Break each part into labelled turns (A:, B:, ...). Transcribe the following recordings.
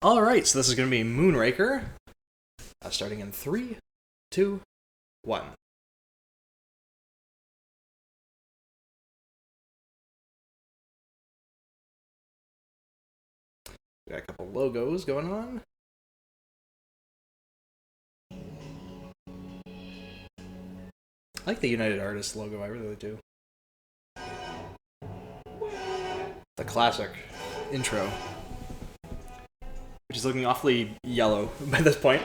A: Alright, so this is going to be Moonraker. Starting in 3, 2, 1. Got a couple logos going on. I like the United Artists logo, I really do. The classic intro, which is looking awfully yellow by this point.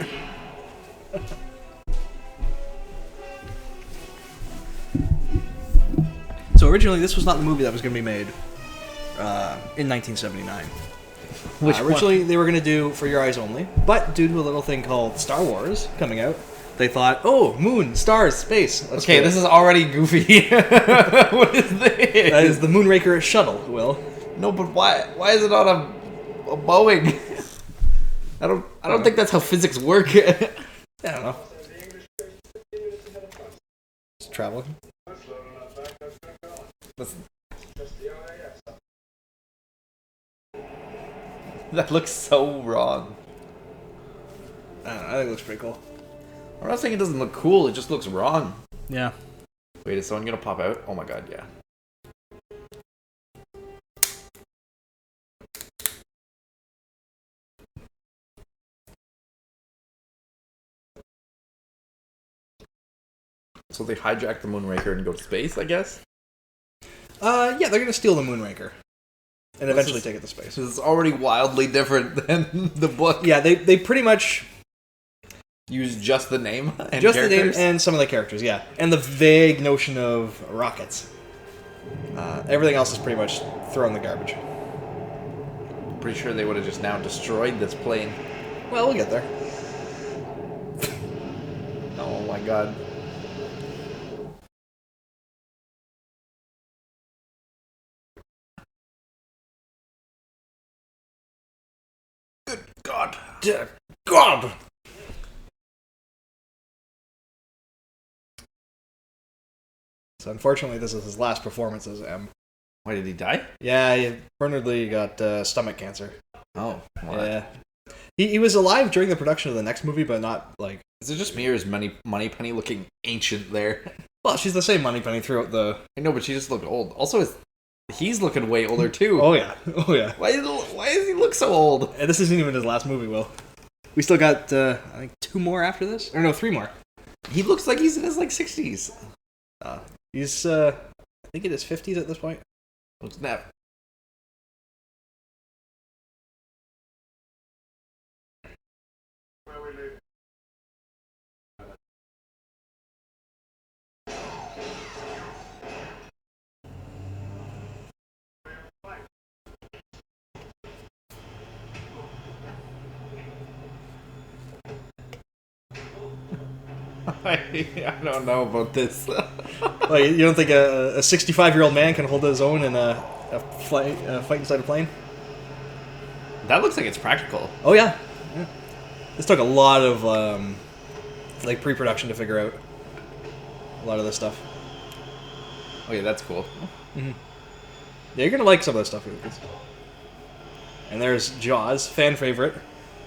A: So originally this was not the movie that was going to be made in 1979. Originally they were going to do For Your Eyes Only, but due to a little thing called Star Wars coming out, they thought, oh, moon, stars, space.
B: Okay, this is already goofy. What is this?
A: That is the Moonraker shuttle, Will.
B: No, but why is it on a Boeing? I don't think that's how physics work.
A: I don't know. Just traveling.
B: That looks so wrong.
A: I don't know, I think it looks pretty cool.
B: I'm not saying it doesn't look cool, it just looks wrong.
A: Yeah.
B: Wait, is someone gonna pop out? Oh my god, yeah. So they hijack the Moonraker and go to space, I guess?
A: Yeah, they're gonna steal the Moonraker. And eventually take it to space.
B: This is already wildly different than the book.
A: Yeah, they pretty much
B: use just the name and
A: just
B: characters?
A: the name and some of the characters, yeah. And the vague notion of rockets. Everything else is pretty much thrown in the garbage.
B: Pretty sure they would have just now destroyed this plane.
A: Well, we'll get there.
B: Oh my god. Good God.
A: Dear God! So unfortunately, this is his last performance as M.
B: Why did he die?
A: Yeah, Bernard Lee got stomach cancer.
B: Oh. What?
A: Yeah. He was alive during the production of the next movie, but not, like...
B: Is it just me or is Moneypenny looking ancient there?
A: Well, she's the same Moneypenny throughout the...
B: I know, but she just looked old. Also, he's looking way older too.
A: Oh, yeah. Oh, yeah.
B: Why does he look so old?
A: And this isn't even his last movie, Will. We still got, I think, 2 more after this? Or no, 3 more.
B: He looks like he's in his, 60s.
A: He's, I think in his 50s at this point.
B: What's that? I don't know about this.
A: Like, you don't think a 65-year-old man can hold his own in a fight inside a plane?
B: That looks like it's practical.
A: Oh, yeah. This took a lot of, pre-production to figure out a lot of this stuff.
B: Oh yeah, that's cool.
A: Mm-hmm. Yeah, you're going to like some of this stuff. And there's Jaws, fan favorite.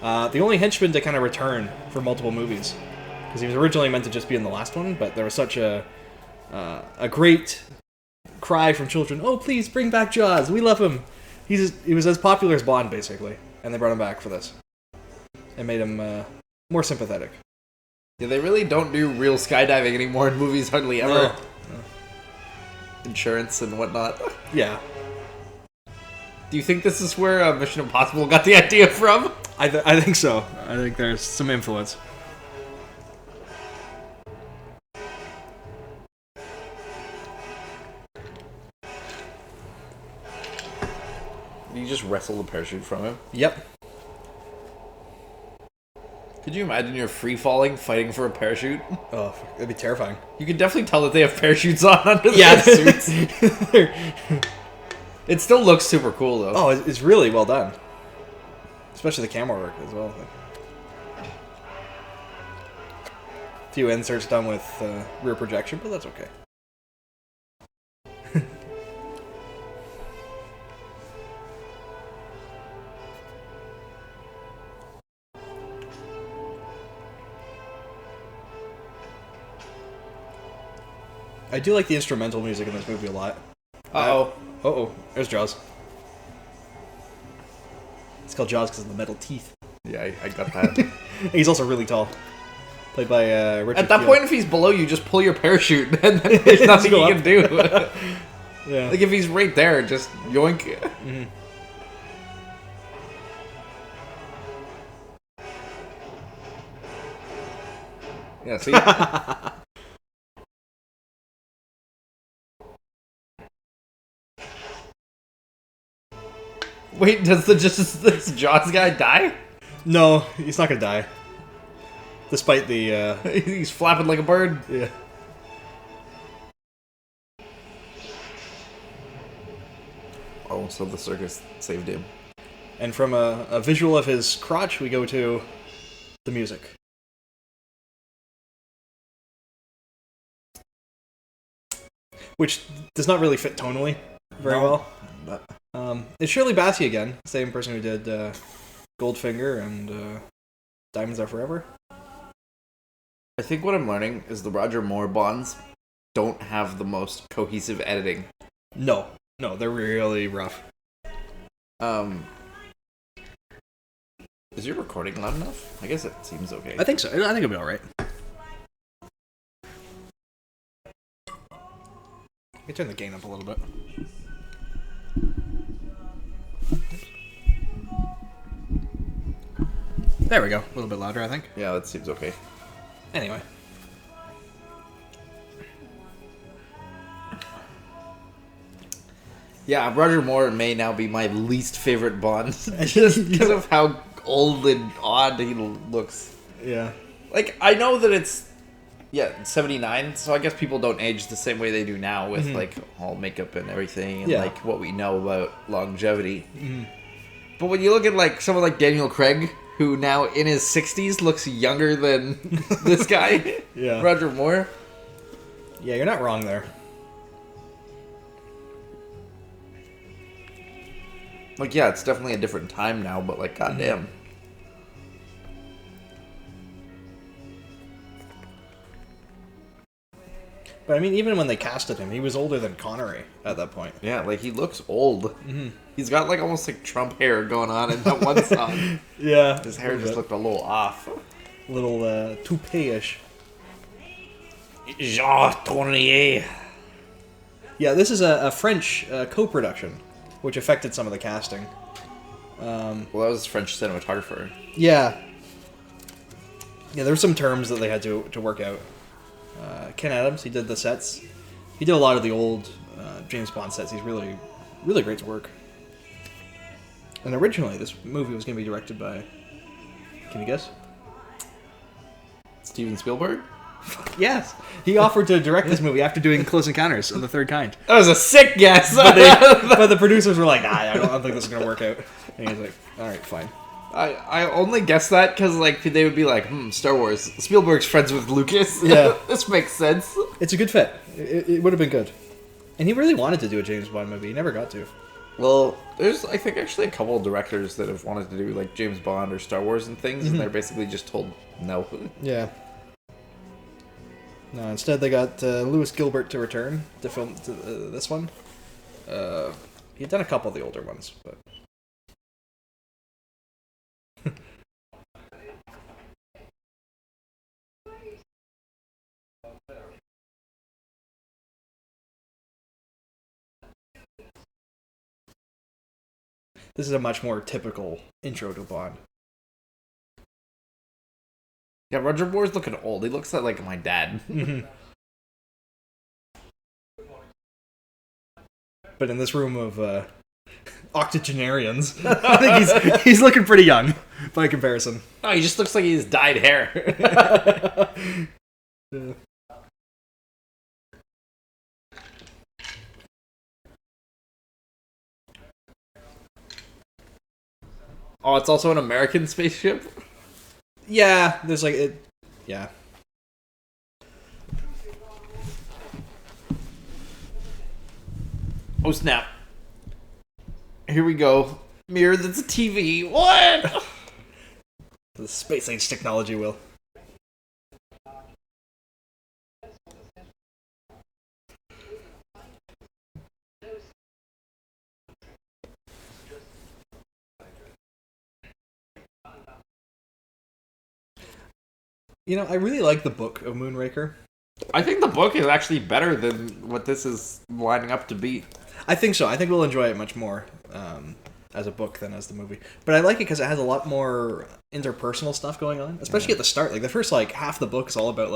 A: The only henchman to kind of return for multiple movies. Because he was originally meant to just be in the last one, but there was such a great cry from children, oh, please, bring back Jaws, we love him. He was as popular as Bond, basically, and they brought him back for this. It made him more sympathetic.
B: Yeah, they really don't do real skydiving anymore in movies, hardly ever.
A: No.
B: Insurance and whatnot.
A: Yeah.
B: Do you think this is where Mission Impossible got the idea from?
A: I think so. I think there's some influence.
B: Did you just wrestle the parachute from him?
A: Yep.
B: Could you imagine you're free-falling, fighting for a parachute?
A: Oh, that'd be terrifying.
B: You can definitely tell that they have parachutes on under
A: Yeah,
B: their suits. It still looks super cool, though.
A: Oh, it's really well done. Especially the camera work as well. A few inserts done with rear projection, but that's okay. I do like the instrumental music in this movie a lot.
B: Uh-oh.
A: Uh-oh. There's Jaws. It's called Jaws because of the metal teeth.
B: Yeah, I got that.
A: He's also really tall. Played by Richard
B: At that
A: Kiel.
B: point, if he's below you, just pull your parachute, and then there's nothing
A: go
B: you
A: up.
B: can do.
A: Yeah.
B: Like, if he's right there, just yoink.
A: Mm-hmm.
B: Yeah, see? Wait, does this Jaws guy die?
A: No, he's not gonna die. Despite the,
B: He's flapping like a bird.
A: yeah.
B: Oh, so the circus saved him.
A: And from a visual of his crotch, we go to the music. Which does not really fit tonally very well. It's Shirley Bassey again, same person who did Goldfinger and Diamonds Are Forever.
B: I think what I'm learning is the Roger Moore Bonds don't have the most cohesive editing.
A: No, they're really rough.
B: Is your recording loud enough? I guess it seems okay.
A: I think so. I think it'll be alright. Let me turn the gain up a little bit. There we go. A little bit louder, I think.
B: Yeah, that seems okay.
A: Anyway.
B: Yeah, Roger Moore may now be my least favorite Bond. Just because of how old and odd he looks.
A: Yeah.
B: Like, I know that it's 79, so I guess people don't age the same way they do now with, like, all makeup and everything and, like, what we know about longevity.
A: Mm-hmm.
B: But when you look at, like, someone like Daniel Craig, who now in his 60s looks younger than this guy,
A: Yeah.
B: Roger Moore.
A: Yeah, you're not wrong there.
B: Like, yeah, it's definitely a different time now, but, like, goddamn.
A: But I mean, even when they casted him, he was older than Connery at that point.
B: Yeah, like, he looks old. Mm-hmm. He's got, like, almost, like, Trump hair going on in that one song.
A: Yeah.
B: His hair just looked a little off.
A: A little toupee-ish.
B: Jean Tournier.
A: Yeah, this is a French co-production, which affected some of the casting.
B: Well, that was French cinematographer.
A: Yeah. Yeah, there were some terms that they had to work out. Ken Adams, he did the sets. He did a lot of the old James Bond sets. He's really, really great to work. And originally, this movie was going to be directed by... Can you guess?
B: Steven Spielberg?
A: Yes! He offered to direct this movie after doing Close Encounters of the Third Kind.
B: That was a sick guess!
A: But the producers were like, nah, I don't think this is going to work out. And he's like, alright, fine.
B: I only guessed that because, like, they would be like, Star Wars. Spielberg's friends with Lucas.
A: Yeah.
B: This makes sense.
A: It's a good fit. It would have been good. And he really wanted to do a James Bond movie. He never got to.
B: Well, there's, I think, actually a couple of directors that have wanted to do, like, James Bond or Star Wars and things, and they're basically just told no.
A: Yeah. No, instead they got Lewis Gilbert to return to film this one. He'd done a couple of the older ones, but... This is a much more typical intro to Bond.
B: Yeah, Roger Moore's looking old. He looks like my dad.
A: But in this room of octogenarians, I think he's looking pretty young by comparison.
B: No, he just looks like he's dyed hair.
A: Yeah.
B: Oh, it's also an American spaceship?
A: Yeah, there's like it. Yeah.
B: Oh, snap. Here we go. Mirror that's a TV. What?
A: The space age technology will. You know, I really like the book of Moonraker.
B: I think the book is actually better than what this is lining up to be.
A: I think so. I think we'll enjoy it much more as a book than as the movie. But I like it because it has a lot more interpersonal stuff going on, especially at the start. Like the first half the book is all about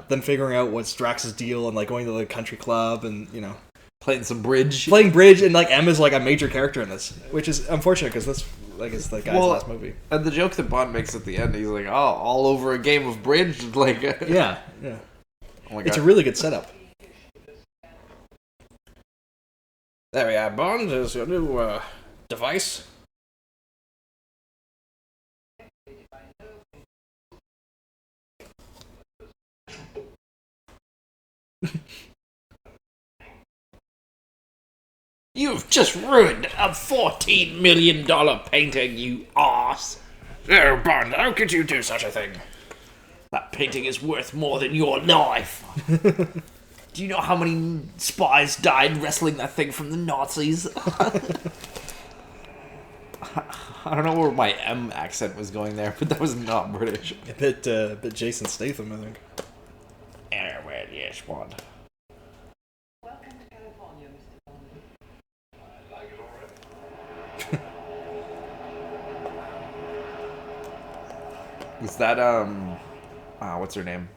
A: them figuring out what's Drax's deal and going to the country club and
B: Playing some bridge.
A: Playing bridge, and Emma's a major character in this, which is unfortunate because this is the guy's last movie.
B: And the joke that Bond makes at the end, he's like, "Oh, all over a game of bridge."
A: Yeah.
B: Oh my God.
A: It's a really good setup.
B: There we are, Bond. There's your new device. You've just ruined a $14 million painting, you arse.
A: Oh, Bond, how could you do such a thing?
B: That painting is worth more than your life. Do you know how many spies died wrestling that thing from the Nazis? I don't know where my M accent was going there, but that was not British.
A: A bit Jason Statham, I think.
B: Well, yes, Bond.
C: Welcome to California, Mr. Bond.
B: Is that, what's her name?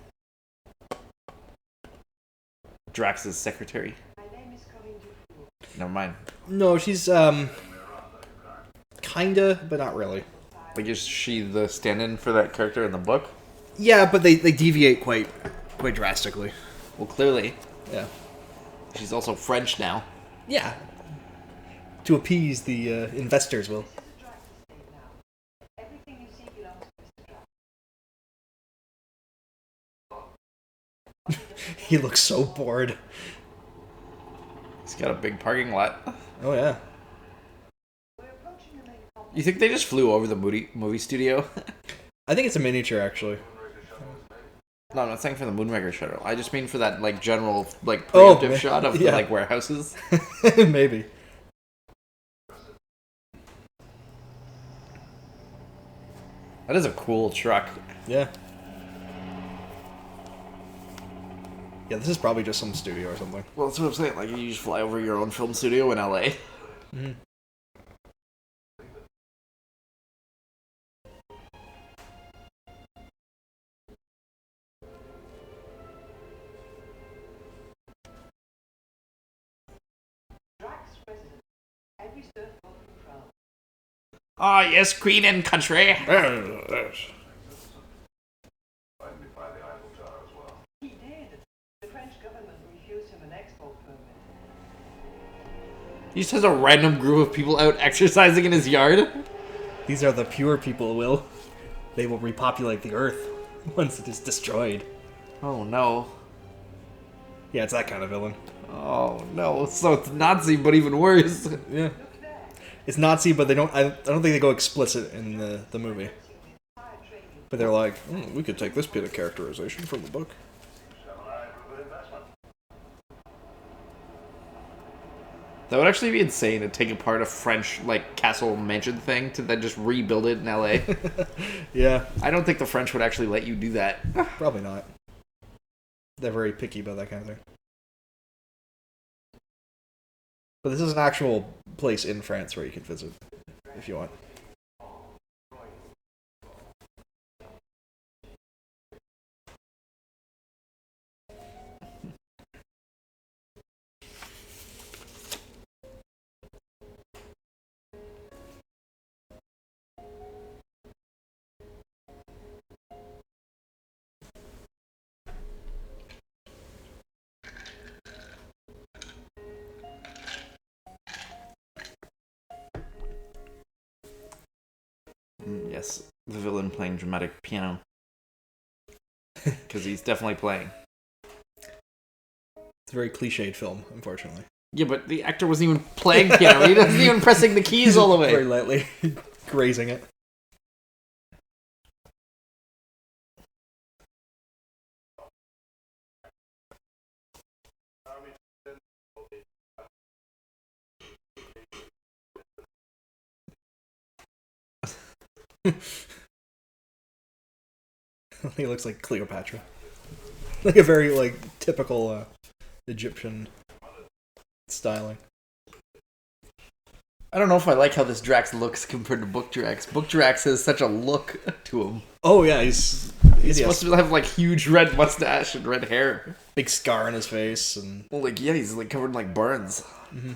B: Drax's secretary?
C: My name is Corinne Dufour.
B: Never mind.
A: No, she's kinda, but not really.
B: Is she the stand-in for that character in the book?
A: Yeah, but they deviate quite drastically.
B: Well, clearly.
A: Yeah.
B: She's also French now.
A: Yeah. To appease the investors, will.
C: Everything you see belongs to Mr. Drax.
A: He looks so bored.
B: He's got a big parking lot.
A: Oh yeah.
C: We're approaching the main complex.
B: You think they just flew over the movie studio?
A: I think it's a miniature, actually.
B: No, I'm not saying for the Moonraker shuttle. I just mean for that general preemptive
A: Oh,
B: shot of
A: yeah.
B: the warehouses.
A: Maybe.
B: That is a cool truck.
A: Yeah. Yeah, this is probably just some studio or something.
B: Well, that's what I'm saying. You just fly over your own film studio in LA.
A: Mm-hmm.
C: Drax resident. Every surf boat in France.
B: Ah, yes, Queen and country.
C: He did. The French government refused him an export permit.
B: He just has a random group of people out exercising in his yard.
A: These are the pure people, Will. They will repopulate the Earth once it is destroyed.
B: Oh, no.
A: Yeah, it's that kind of villain.
B: Oh, no. So it's Nazi, but even worse.
A: Yeah. It's Nazi, but I don't think they go explicit in the movie. But they're like, we could take this bit of characterization from the book.
B: That would actually be insane to take apart a French, castle mansion thing to then just rebuild it in LA.
A: Yeah.
B: I don't think the French would actually let you do that.
A: Probably not. They're very picky about that kind of thing. But this is an actual place in France where you can visit, if you want.
B: Yes, the villain playing dramatic piano. Because he's definitely playing.
A: It's a very cliched film, unfortunately.
B: Yeah, but the actor wasn't even playing piano. He wasn't even pressing the keys all the way.
A: Very lightly grazing it. He looks like Cleopatra. Like a very, like, typical Egyptian styling.
B: I don't know if I like how this Drax looks compared to Book Drax. Book Drax has such a look to him.
A: Oh, yeah, he's
B: supposed to have, like, huge red mustache and red hair.
A: Big scar on his face. And
B: well, like, yeah, he's, like, covered in, like, burns.
A: Mm-hmm.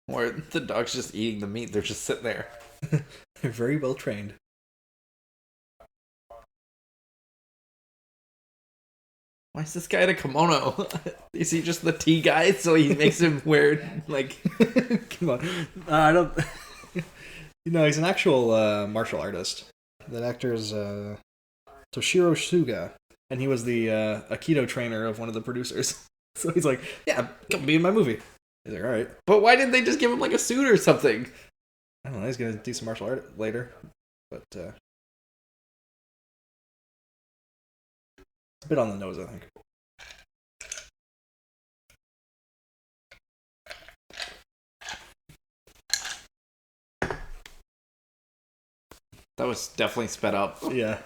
B: Or the dog's just eating the meat. They're just sitting there.
A: They're very well trained.
B: Why is this guy in a kimono? Is he just the tea guy? So he makes him wear, like...
A: Come on. I don't... he's an actual martial artist. That actor's Toshiro Suga. And he was the Aikido trainer of one of the producers. So he's like, yeah, come be in my movie. He's like, alright.
B: But why didn't they just give him, like, a suit or something?
A: I don't know, he's gonna do some martial art later. But, it's a bit on the nose, I think.
B: That was definitely sped up.
A: Yeah.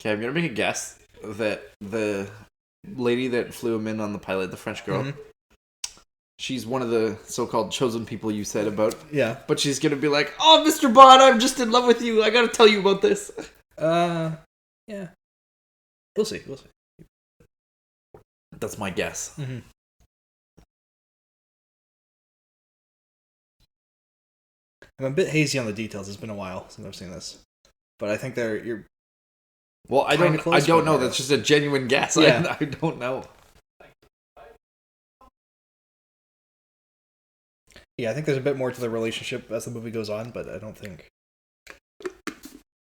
B: Okay, I'm gonna make a guess that the lady that flew him in on the pilot, the French girl, she's one of the so-called chosen people you said about.
A: Yeah.
B: But she's gonna be like, "Oh, Mr. Bond, I'm just in love with you. I gotta tell you about this."
A: Yeah. We'll see.
B: That's my guess.
A: Mm-hmm. I'm a bit hazy on the details. It's been a while since I've seen this, but I think you're.
B: Well, I don't know. That's just a genuine guess.
A: Yeah.
B: I don't know.
A: Yeah, I think there's a bit more to the relationship as the movie goes on, but I don't think.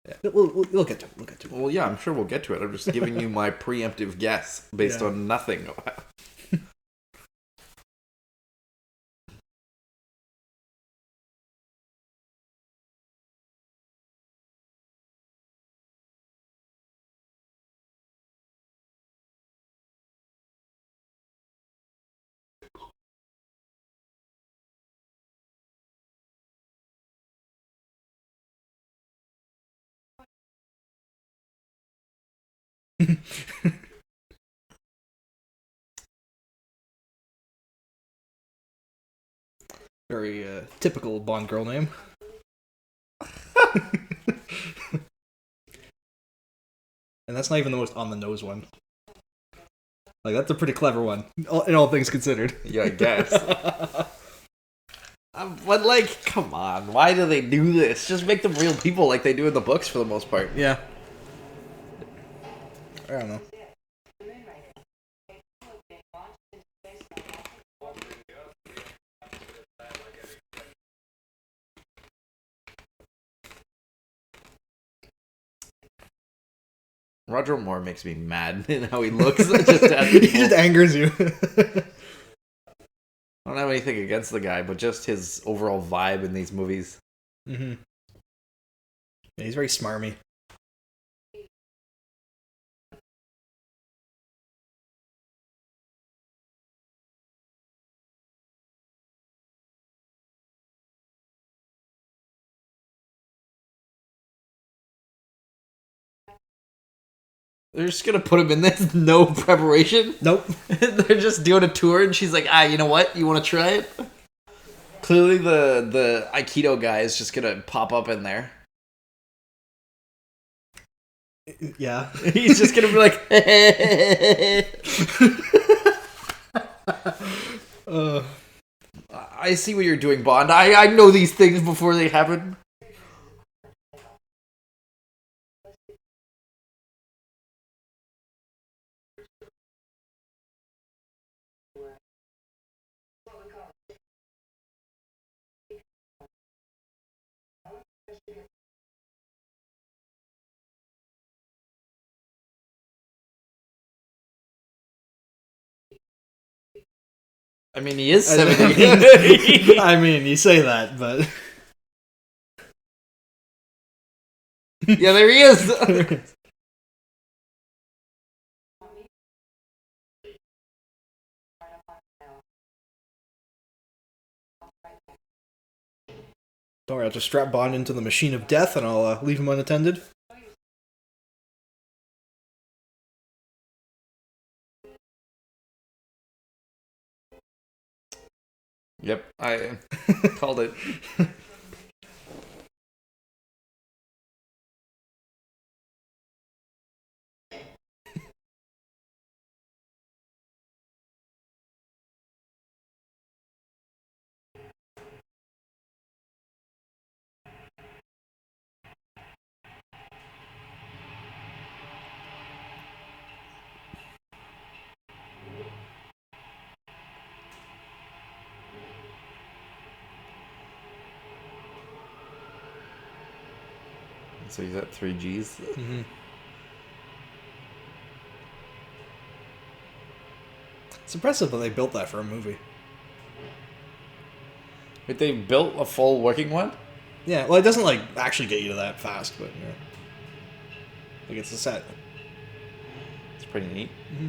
A: Yeah, we'll get to it. We'll get to it.
B: Well, yeah, I'm sure we'll get to it. I'm just giving you my preemptive guess based on nothing.
A: Very typical Bond girl name. And that's not even the most on the nose one. Like, that's a pretty clever one, in all things considered.
B: Yeah, I guess. But, like, come on. Why do they do this? Just make them real people like they do in the books for the most part.
A: Yeah. I don't know.
B: Roger Moore makes me mad in how he looks.
A: He just angers you.
B: I don't have anything against the guy, but just his overall vibe in these movies.
A: Mm-hmm. Yeah, he's very smarmy.
B: They're just gonna put him in this, no preparation.
A: Nope.
B: They're just doing a tour, and she's like, you know what? You want to try it? Clearly, the Aikido guy is just gonna pop up in there.
A: Yeah.
B: He's just gonna be like, I see what you're doing, Bond. I know these things before they happen. I mean, he is
A: I
B: 70.
A: I mean, you say that, but
B: Yeah, there he is.
A: don't worry, I'll just strap Bond into the machine of death and I'll leave him unattended.
B: Yep, I called it. So he's at 3 Gs.
A: Mm-hmm. It's impressive that they built that for a movie.
B: But they built a full working one?
A: Yeah, well, it doesn't like actually get you to that fast, but yeah, like it's a set.
B: It's pretty neat.
A: Mm-hmm.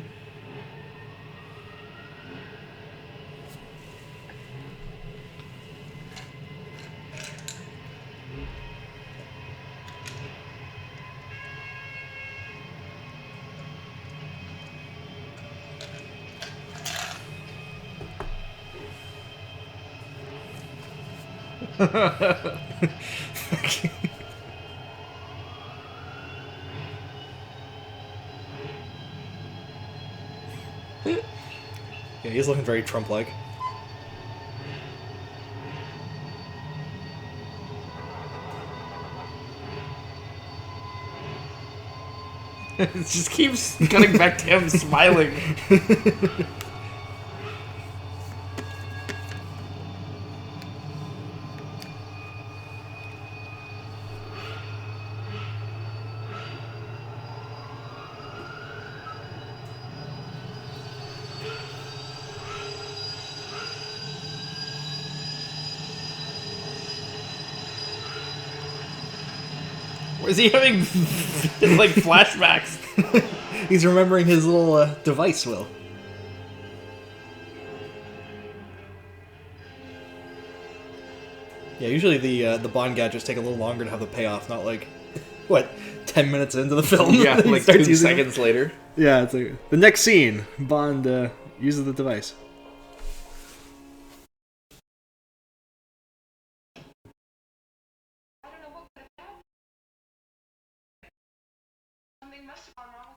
A: Yeah, he's looking very Trump-like.
B: It just keeps cutting back to him smiling. Is he having like flashbacks?
A: He's remembering his little device, Will. Yeah, usually the Bond gadgets take a little longer to have the payoff, not like, what, 10 minutes into the film?
B: Yeah,
A: he
B: like
A: starts
B: 2
A: using
B: seconds later.
A: Yeah, it's like, the next scene, Bond uses the device.
C: I don't know what could have happened. Something must have gone wrong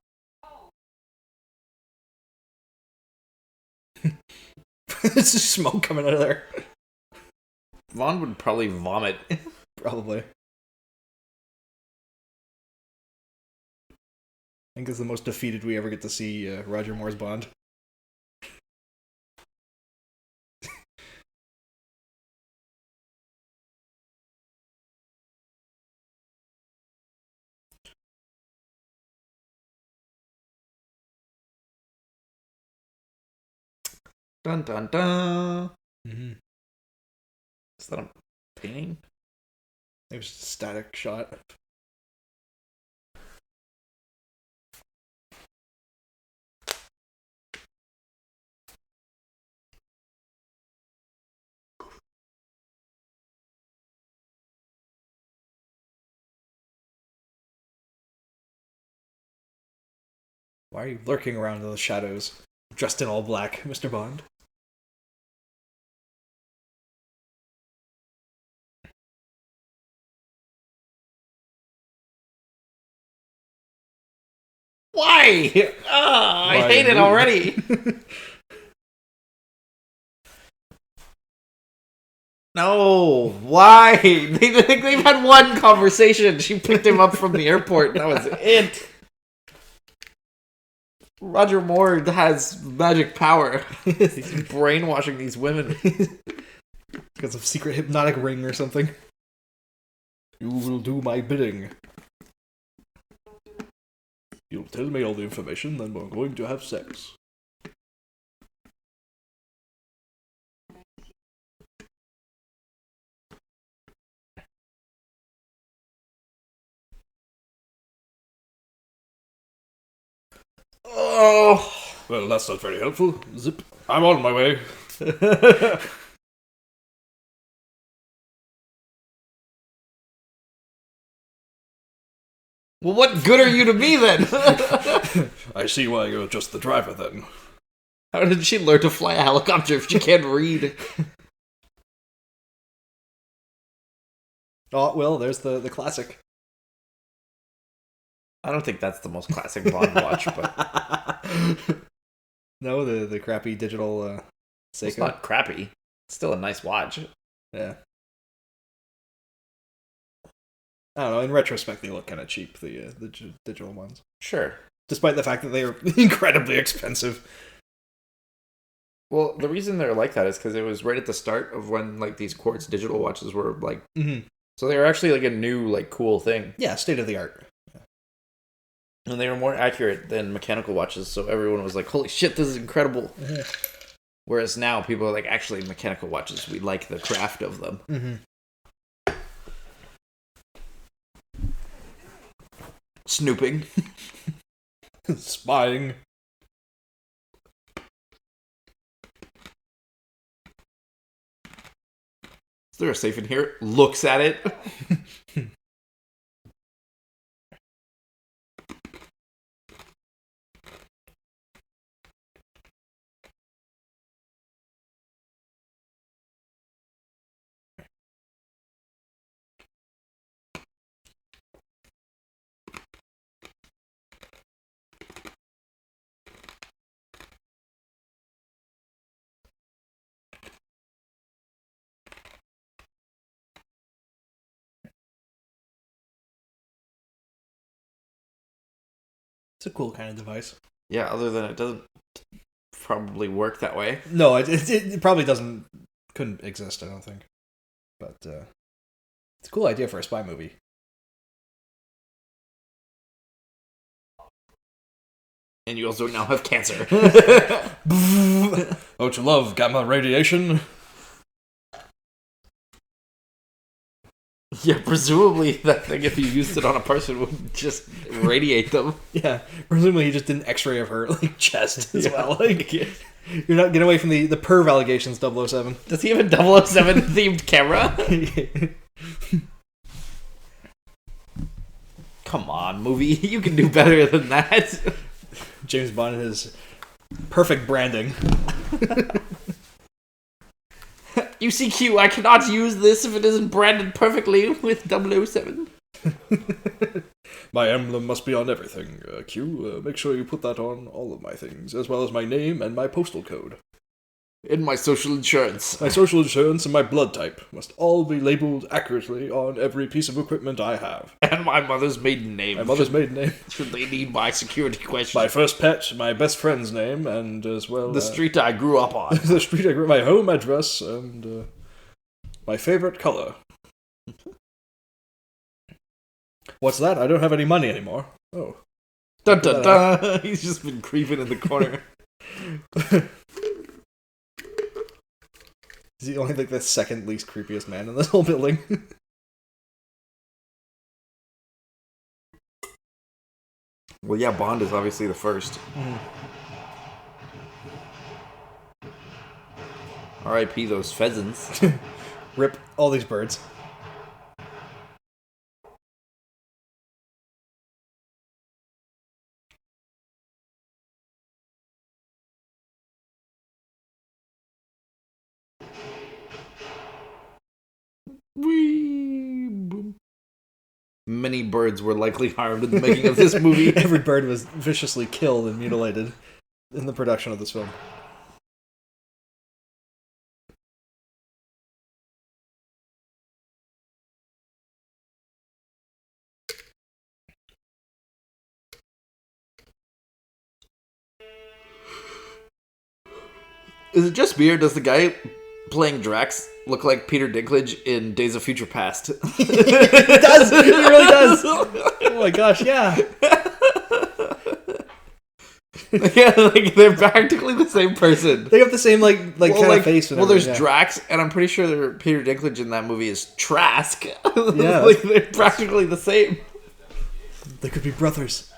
C: with the phone.
A: There's just smoke coming out of there.
B: Vaughn would probably vomit.
A: Probably. I think it's the most defeated we ever get to see Roger Moore's Bond.
B: Dun dun dun.
A: Mm-hmm.
B: Is that a painting?
A: It was just a static shot. Why are you lurking around in the shadows, dressed in all black, Mr. Bond?
B: Why? I hate it already. No, why? They've had one conversation. She picked him up from the airport. That was it. Roger Moore has magic power. He's brainwashing these women.
A: Because of secret hypnotic ring or something. You will do my bidding. You'll tell me all the information, then we're going to have sex.
B: Oh.
A: Well, that's not very helpful. Zip. I'm on my way.
B: Well, what good are you to me then?
A: I see why you're just the driver then.
B: How did she learn to fly a helicopter if she can't read?
A: Oh, well, there's the classic.
B: I don't think that's the most classic Bond watch, but...
A: No, the crappy digital Seiko.
B: It's not crappy. It's still a nice watch.
A: Yeah. I don't know, in retrospect they look kind of cheap, the digital ones.
B: Sure.
A: Despite the fact that they are incredibly expensive.
B: Well, the reason they're like that is because it was right at the start of when like these quartz digital watches were like...
A: Mm-hmm.
B: So they were actually like a new, like, cool thing.
A: Yeah, state of the art. Yeah.
B: And they were more accurate than mechanical watches, so everyone was like, holy shit, this is incredible.
A: Mm-hmm.
B: Whereas now people are like, actually, mechanical watches, we like the craft of them.
A: Mm-hmm.
B: Snooping.
A: Spying.
B: Is there a safe in here? Looks at it.
A: It's a cool kind of device.
B: Yeah, other than it doesn't probably work that way.
A: No, it probably couldn't exist, I don't think. But it's a cool idea for a spy movie.
B: And you also now have cancer.
A: Don't you love gamma radiation?
B: Yeah, presumably that thing, if you used it on a person, would just radiate them.
A: Yeah, presumably he just did an x-ray of her chest as well. Like, you're not getting away from the perv allegations, 007.
B: Does he have a 007 themed camera? Come on, movie. You can do better than that.
A: James Bond and his perfect branding.
B: UCQ, I cannot use this if it isn't branded perfectly with 007.
A: My emblem must be on everything, Q. Make sure you put that on all of my things, as well as my name and my postal code.
B: In my social insurance.
A: My social insurance and my blood type must all be labeled accurately on every piece of equipment I have.
B: And my mother's maiden name.
A: My mother's maiden name.
B: Should they need my security question?
A: My first pet, my best friend's name, and as well...
B: The street I grew up on.
A: The street I grew up, my home address, and my favorite color. What's that? I don't have any money anymore. Oh.
B: Dun dun dun! He's just been creeping in the corner.
A: Is he only like the second least creepiest man in this whole building?
B: Well, yeah, Bond is obviously the first. R.I.P. those pheasants.
A: Rip all these birds.
B: Many birds were likely harmed in the making of this movie.
A: Every bird was viciously killed and mutilated in the production of this film.
B: Is it just me, or does the guy playing Drax look like Peter Dinklage in Days of Future Past?
A: It does! It really does! Oh my gosh, yeah!
B: Yeah, like they're practically the same person.
A: They have the same kind of face.
B: Well, there's Drax, and I'm pretty sure Peter Dinklage in that movie is Trask.
A: Yeah,
B: like they're practically the same.
A: They could be brothers.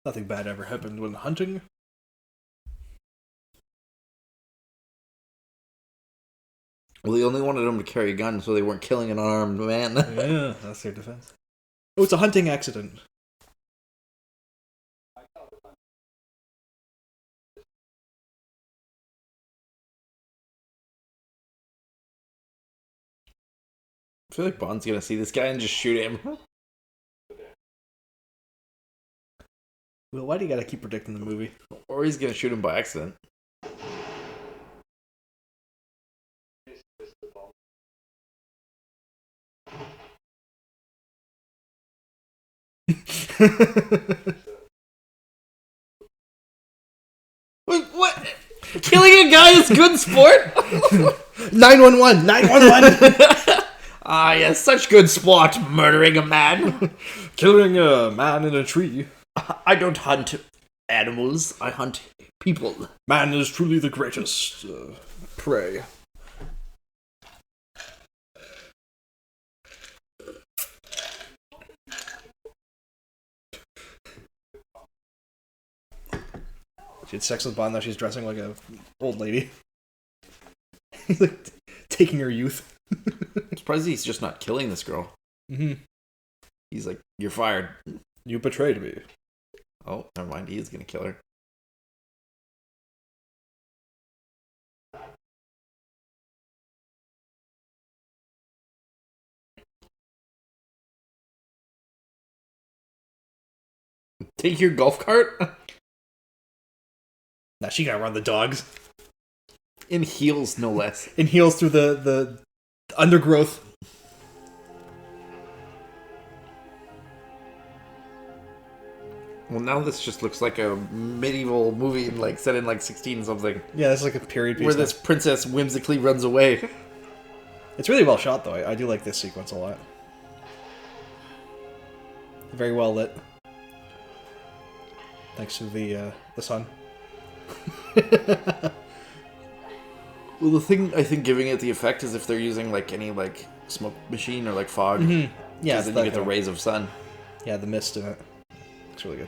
A: Nothing bad ever happened when hunting.
B: Well, they only wanted them to carry a gun so they weren't killing an unarmed man.
A: Yeah, that's their defense. Oh, it's a hunting accident.
B: I feel like Bond's gonna see this guy and just shoot him.
A: Well, why do you gotta keep predicting the movie?
B: Or he's gonna shoot him by accident. Wait, what? Killing a guy is good sport?
A: 911! 911!
B: Ah, yes, such good sport, murdering a man.
A: Killing a man in a tree.
B: I don't hunt animals, I hunt people.
A: Man is truly the greatest prey. She had sex with Bond, now she's dressing like a old lady. He's like taking her youth.
B: I'm surprised he's just not killing this girl.
A: Mm-hmm.
B: He's like, you're fired.
A: You betrayed me.
B: Oh, never mind, he is gonna kill her. Take your golf cart?
A: Now she gotta run the dogs.
B: In heels, no less.
A: In heels through the undergrowth.
B: Well, now this just looks like a medieval movie, like set in like 16 something.
A: Yeah, it's like a period piece.
B: Where this princess whimsically runs away.
A: It's really well shot, though. I do like this sequence a lot. Very well lit. Thanks to the sun.
B: Well, the thing I think giving it the effect is if they're using like any like smoke machine or like fog.
A: Mm-hmm. Yeah,
B: then you get the rays of sun.
A: Yeah, the mist in it. Looks really good.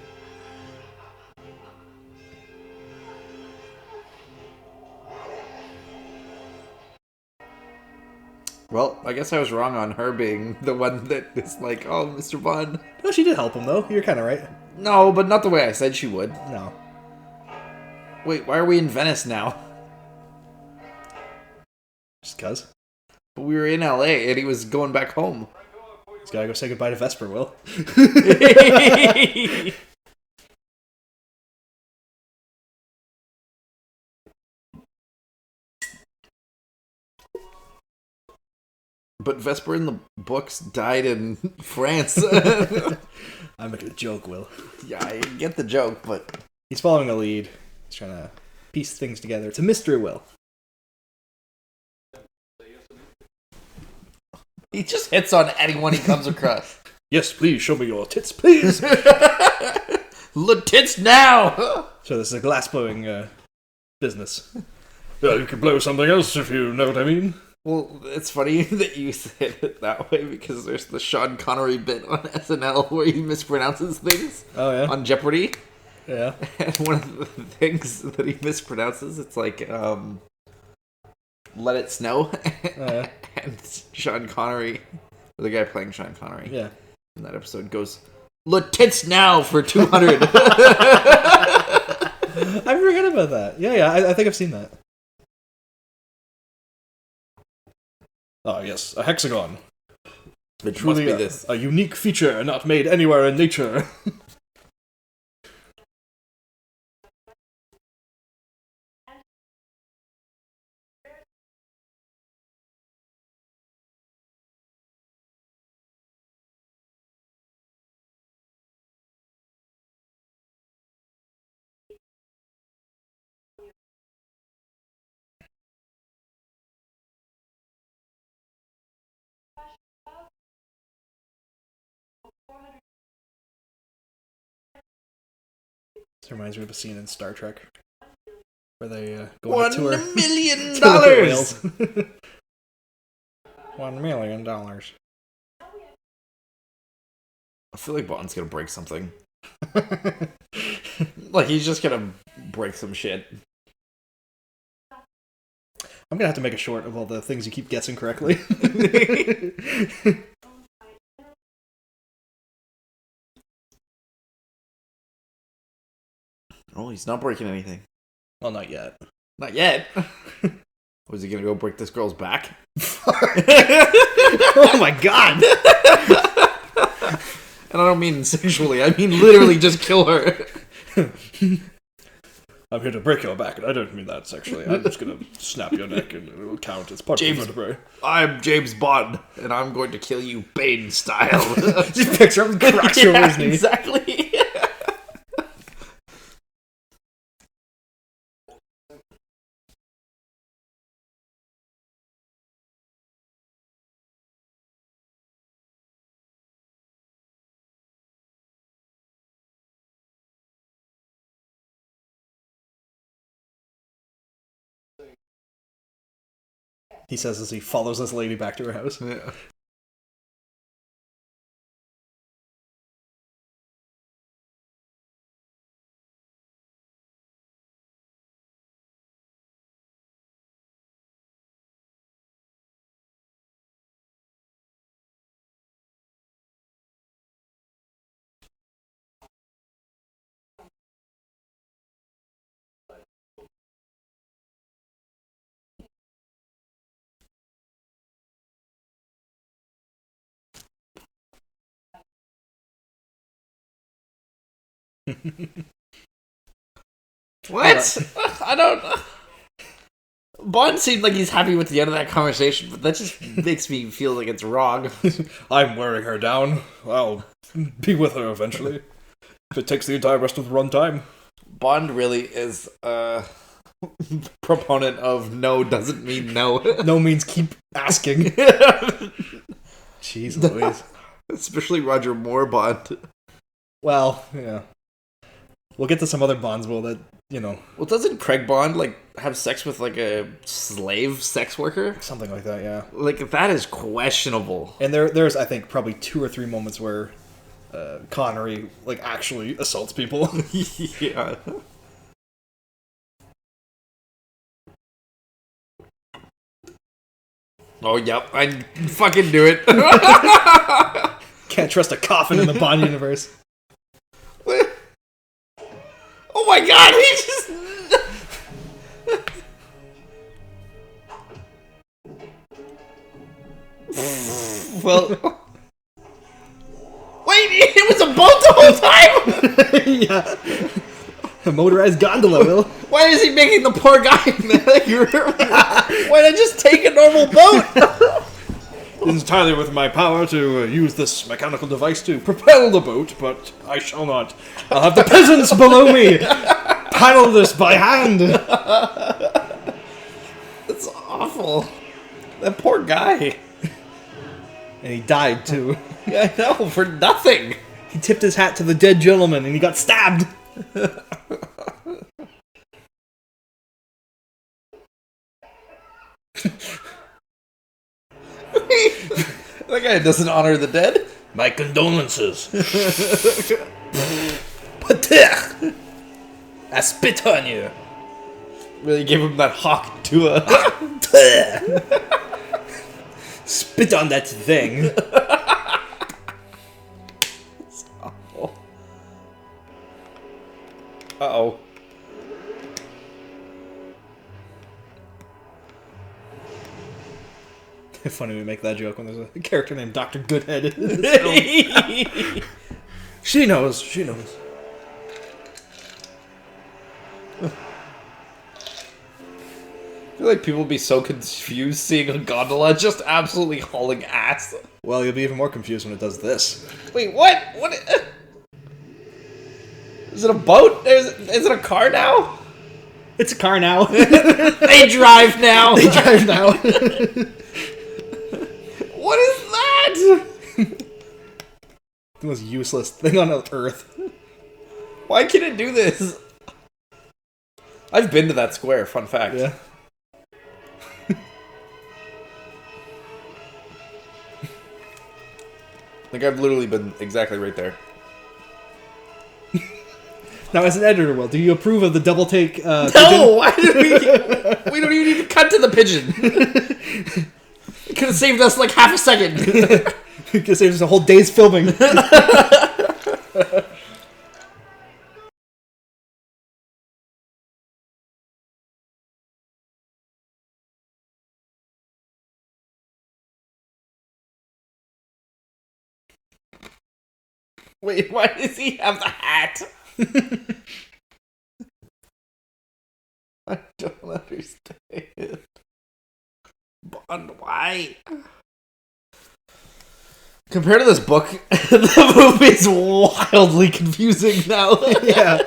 B: Well, I guess I was wrong on her being the one that is like, oh, Mr. Bond.
A: No, she did help him, though. You're kind of right.
B: No, but not the way I said she would.
A: No.
B: Wait, why are we in Venice now?
A: Just cuz.
B: But we were in LA and he was going back home.
A: He's gotta go say goodbye to Vesper, Will.
B: But Vesper in the books died in France.
A: I'm making a joke, Will.
B: Yeah, I get the joke, but...
A: He's following a lead. He's trying to piece things together. It's a mystery, Will.
B: He just hits on anyone he comes across.
A: Yes, please, show me your tits, please!
B: Look, tits now!
A: So this is a glass-blowing business. You could blow something else if you know what I mean.
B: Well, it's funny that you said it that way because there's the Sean Connery bit on SNL where he mispronounces things.
A: Oh, yeah?
B: On Jeopardy.
A: Yeah.
B: And one of the things that he mispronounces, it's like, let it snow.
A: Yeah.
B: And Sean Connery, or the guy playing Sean Connery,
A: Yeah.
B: in that episode goes, look, tits now for 200.
A: I forgot about that. Yeah, I think I've seen that. Ah, yes, a hexagon.
B: It
A: Truly
B: must be this.
A: a unique feature not made anywhere in nature. This reminds me of a scene in Star Trek where they go on a tour.
B: $1 million!
A: to look at whales. $1 million.
B: I feel like Bond's gonna break something. Like, he's just gonna break some shit.
A: I'm gonna have to make a short of all the things you keep guessing correctly.
B: Oh, he's not breaking anything.
A: Well, not yet.
B: Not yet. Was he gonna go break this girl's back?
A: Oh my god!
B: And I don't mean sexually, I mean literally just kill her.
A: I'm here to break your back, and I don't mean that sexually. I'm just gonna snap your neck, and it will count as part of the vertebrae.
B: I'm James Bond, and I'm going to kill you Bane style.
A: Just picture him cracks over his knee.
B: Exactly.
A: He says as he follows this lady back to her house.
B: Yeah. What? I don't. Bond seemed like he's happy with the end of that conversation, but that just makes me feel like it's wrong.
A: I'm wearing her down. I'll be with her eventually. If it takes the entire rest of the runtime.
B: Bond really is a proponent of no doesn't mean no.
A: No means keep asking. Jeez Louise.
B: Especially Roger Moore Bond.
A: Well, yeah. We'll get to some other Bonds, that, you know.
B: Well, doesn't Craig Bond, like, have sex with, like, a slave sex worker?
A: Something like that, yeah.
B: Like, that is questionable.
A: And there's, I think, probably 2 or 3 moments where Connery, like, actually assaults people.
B: Yeah. Oh, yep. I fucking do it.
A: Can't trust a coffin in the Bond universe.
B: Oh my god, he just... Well... Wait, it was a boat the whole time?!
A: Yeah. A motorized gondola, Will.
B: Why is he making the poor guy Why not just take a normal boat?
A: It is entirely within my power to use this mechanical device to propel the boat, but I shall not. I'll have the peasants below me paddle this by hand.
B: That's awful. That poor guy.
A: And he died, too.
B: Yeah, I know, for nothing.
A: He tipped his hat to the dead gentleman, and he got stabbed.
B: That guy doesn't honor the dead.
A: My condolences. Pater! I spit on you.
B: Really gave him that hawk to a...
A: Spit on that thing.
B: It's awful. Uh-oh.
A: Funny we make that joke when there's a character named Dr. Goodhead in this film. She knows. She knows.
B: I feel like people would be so confused seeing a gondola just absolutely hauling ass.
A: Well, you'll be even more confused when it does this.
B: Wait, what? What? Is it a boat? Is it a car now?
A: It's a car now.
B: They drive now.
A: They drive now.
B: What is that?
A: The most useless thing on Earth.
B: Why can't it do this? I've been to that square, fun fact.
A: Yeah.
B: Like, I've literally been exactly right there.
A: Now, as an editor, Will, do you approve of the double take?
B: No, why did we don't even need to cut to the pigeon. It could have saved us like half a second.
A: Could save us a whole day's filming.
B: Wait, why does he have the hat? I don't understand. Bond, why? Compared to this book, the movie is wildly confusing now.
A: Yeah.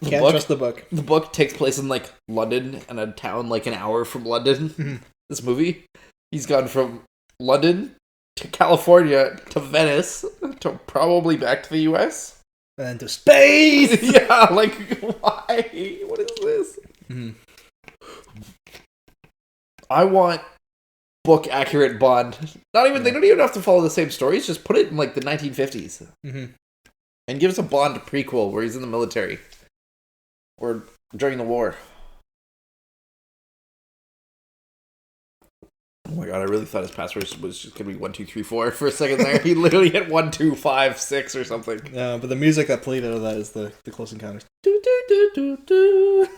A: Can't trust the book.
B: The book takes place in, like, London, and a town, like, an hour from London. This movie, he's gone from London to California to Venice to probably back to the US.
A: And then to space!
B: Yeah, like, why? What is this? I want book-accurate Bond. They don't even have to follow the same stories, just put it in, like, the 1950s. And give us a Bond prequel where he's in the military. Or during the war. Oh my god, I really thought his password was just going to be 1234 for a second there. He literally hit 1256 or something.
A: Yeah, but the music that played out of that is the Close Encounters. Do, do, do, do, do.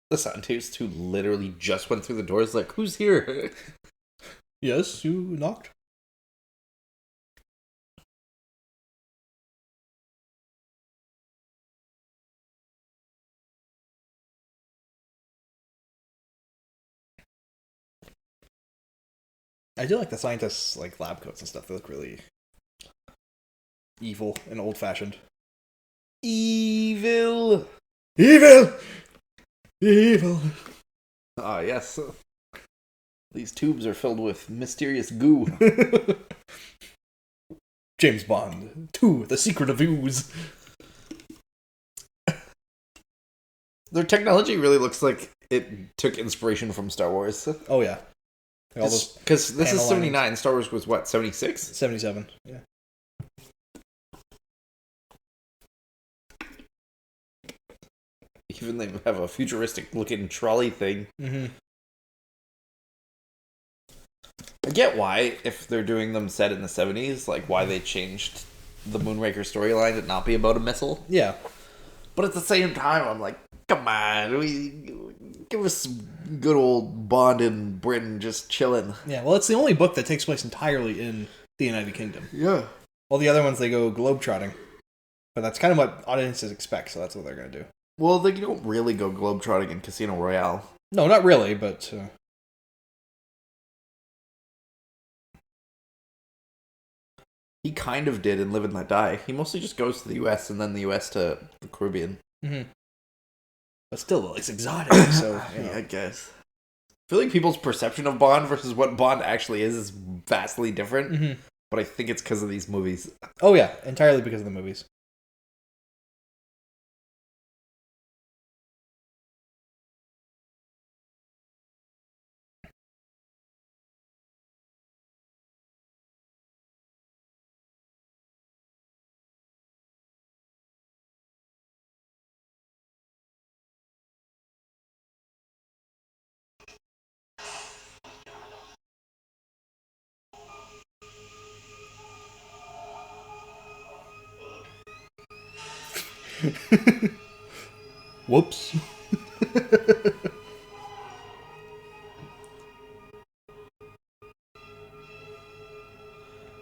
B: The scientists who literally just went through the doors like, who's here?
A: Yes, you knocked. I do like the scientists' like lab coats and stuff. They look really evil and old-fashioned.
B: Evil!
A: Evil! Evil!
B: Ah, yes. These tubes are filled with mysterious goo.
A: James Bond 2, The Secret of Ooze.
B: Their technology really looks like it took inspiration from Star Wars.
A: Oh, yeah.
B: Because this is 79.
A: linings.
B: Star Wars was what, 76?
A: 77, yeah.
B: Even they have a futuristic looking trolley thing. I get why, if they're doing them set in the 70s, like why they changed the Moonraker storyline to not be about a missile.
A: Yeah.
B: But at the same time, I'm like, come on, give us some good old Bond in Britain just chilling.
A: Yeah, well, it's the only book that takes place entirely in the United Kingdom.
B: Yeah.
A: Well, the other ones, they go globetrotting. But that's kind of what audiences expect, so that's what they're going to do.
B: Well, they don't really go globetrotting in Casino Royale.
A: No, not really, but...
B: He kind of did in Live and Let Die. He mostly just goes to the US and then the US to the Caribbean.
A: But still, it's exotic, so... You know.
B: Yeah, I guess. I feel like people's perception of Bond versus what Bond actually is vastly different. But I think it's because of these movies.
A: Oh, yeah, entirely because of the movies. Whoops.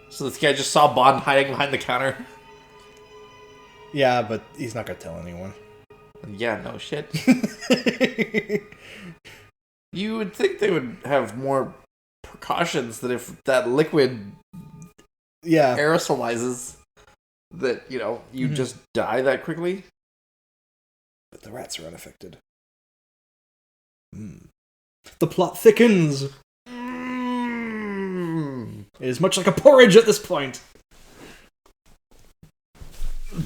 B: So this guy just saw Bond hiding behind the counter.
A: Yeah, but he's not going to tell anyone.
B: Yeah, no shit. You would think they would have more precautions that if that liquid aerosolizes, that, you know, you just die that quickly.
A: But the rats are unaffected. The plot thickens. It is much like a porridge at this point.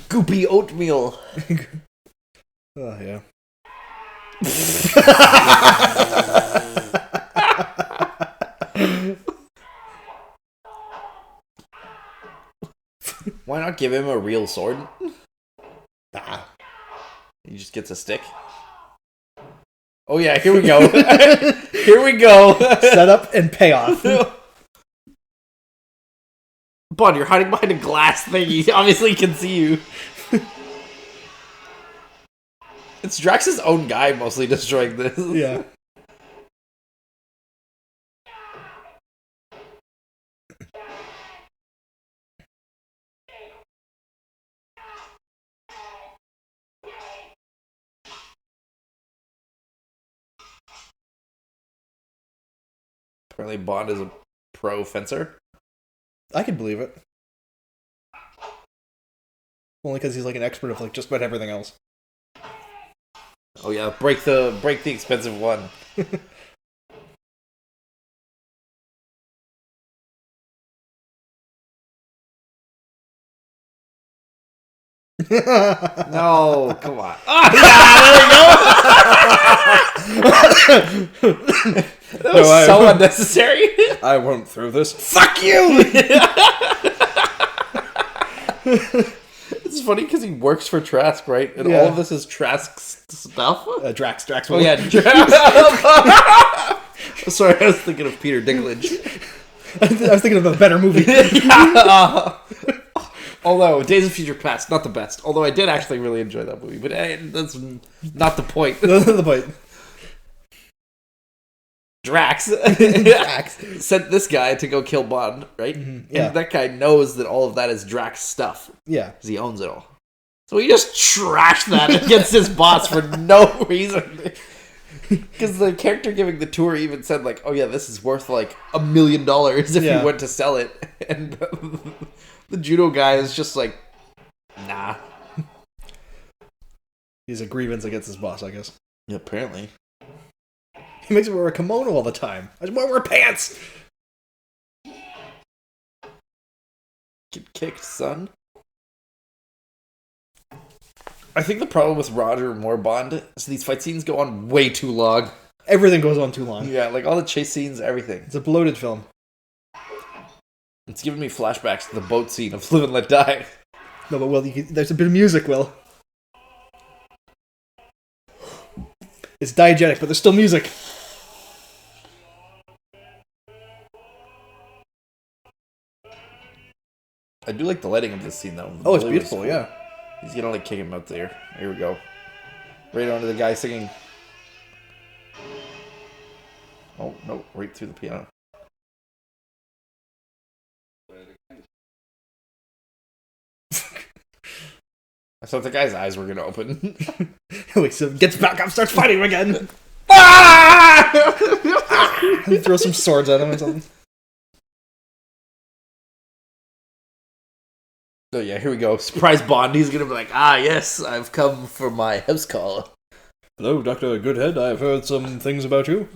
B: Goopy oatmeal.
A: Oh, yeah.
B: give him a real sword?
A: Nah.
B: He just gets a stick. Oh yeah, here we go. Here we go.
A: Setup and payoff.
B: Bond, you're hiding behind a glass thing. He obviously can see you. It's Drax's own guy mostly destroying this.
A: Yeah.
B: Apparently Bond is a pro fencer.
A: I can believe it. Only because he's like an expert of like just about everything else.
B: Oh yeah, break the expensive one. No, come on. That was so unnecessary.
A: I won't throw this.
B: Fuck you! It's funny because he works for Trask, right? And all of this is Trask's stuff.
A: Drax.
B: Oh yeah, Sorry, I was thinking of Peter Dinklage.
A: I was thinking of a better movie.
B: Although Days of Future Past, not the best. Although I did actually really enjoy that movie, but that's not the point.
A: The point.
B: Drax sent this guy to go kill Bond, right?
A: Mm-hmm. Yeah.
B: And that guy knows that all of that is Drax stuff.
A: Yeah.
B: Because he owns it all. So he just trashed that against his boss for no reason. Because the character giving the tour even said, like, oh yeah, this is worth like $1 million if you went to sell it. And the judo guy is just like, nah.
A: He's a grievance against his boss, I guess.
B: Yeah, apparently.
A: He makes me wear a kimono all the time. I just want to wear pants.
B: Get kicked, son. I think the problem with Roger Moore Bond is these fight scenes go on way too long.
A: Everything goes on too long.
B: Yeah, like all the chase scenes, everything.
A: It's a bloated film.
B: It's giving me flashbacks to the boat scene of Live and Let Die.
A: No, but Will, there's a bit of music, Will. It's diegetic, but there's still music.
B: I do like the lighting of this scene, though.
A: Oh, it's beautiful, yeah.
B: He's gonna like kick him out there. Here we go. Right onto the guy singing. Oh, no, right through the piano. I thought the guy's eyes were gonna open.
A: Wait, so gets back up, starts fighting him again. Throw some swords at him or something.
B: Oh yeah, here we go. Surprise Bond. He's gonna be like, ah yes, I've come for my house call.
A: Hello, Dr. Goodhead. I've heard some things about you.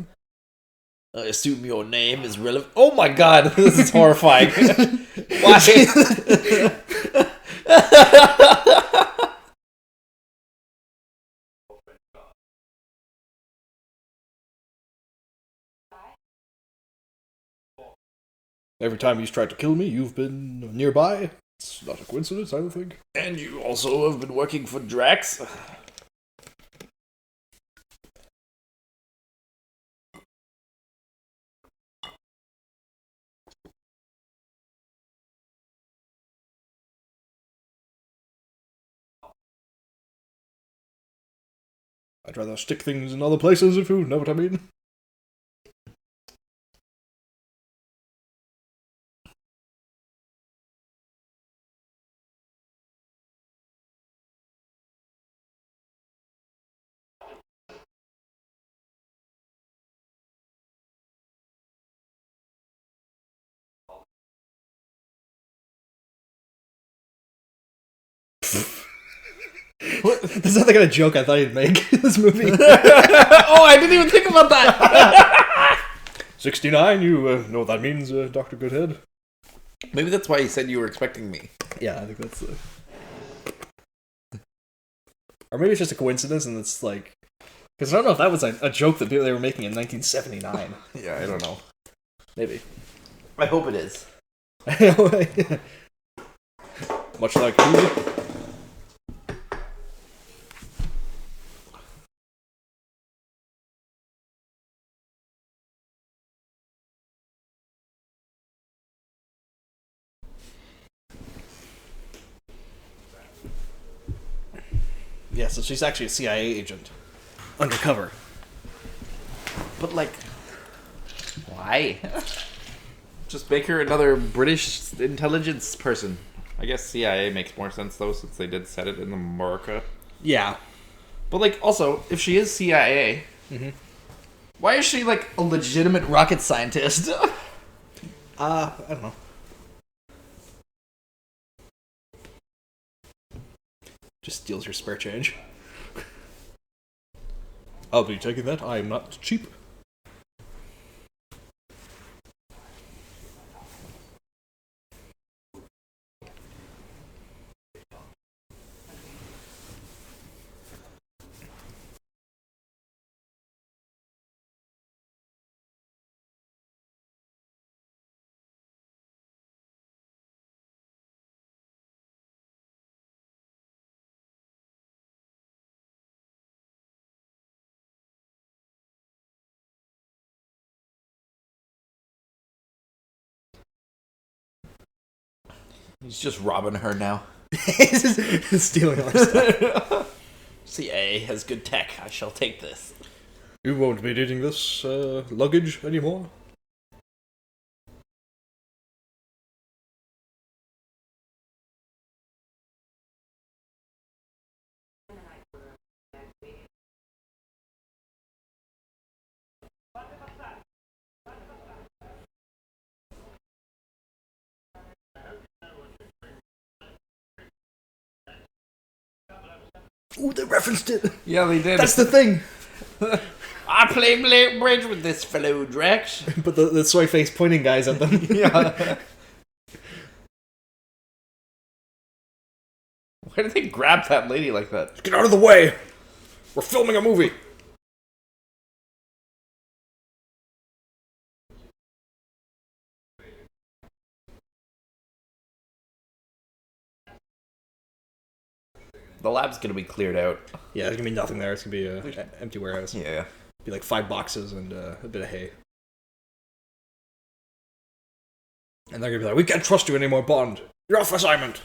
B: I assume your name is relevant. Oh my god, this is horrifying. Why?
A: Every time he's tried to kill me, you've been nearby. It's not a coincidence, I don't think.
B: And you also have been working for Drax?
A: I'd rather stick things in other places, if you know what I mean. What? This is not the kind of joke I thought he'd make in this movie.
B: Oh, I didn't even think about that!
A: 69, you know what that means, Dr. Goodhead?
B: Maybe that's why he said you were expecting me.
A: Yeah, I think that's... Or maybe it's just a coincidence and it's like... Because I don't know if that was a joke that they were making in 1979.
B: Yeah, I don't know.
A: Maybe.
B: I hope it is.
A: Much like who? Yeah, so she's actually a CIA agent. Undercover.
B: But, like, why? Just make her another British intelligence person. I guess CIA makes more sense, though, since they did set it in America.
A: Yeah.
B: But, like, also, if she is CIA, why is she, like, a legitimate rocket scientist?
A: I don't know. Just steals your spare change. I'll be taking that. I am not cheap.
B: He's just robbing her now.
A: Stealing all her stuff.
B: CIA has good tech. I shall take this.
A: You won't be needing this luggage anymore. Ooh, they referenced it.
B: Yeah, they did.
A: That's the thing.
B: I play bridge with this fellow, Drax.
A: But the soy face pointing guys at them.
B: Yeah. Why did they grab that lady like that?
A: Get out of the way. We're filming a movie.
B: The lab's gonna be cleared out.
A: Yeah, there's gonna be nothing there. It's gonna be an empty warehouse.
B: Yeah.
A: Be like 5 boxes and a bit of hay. And they're gonna be like, we can't trust you anymore, Bond. You're off assignment.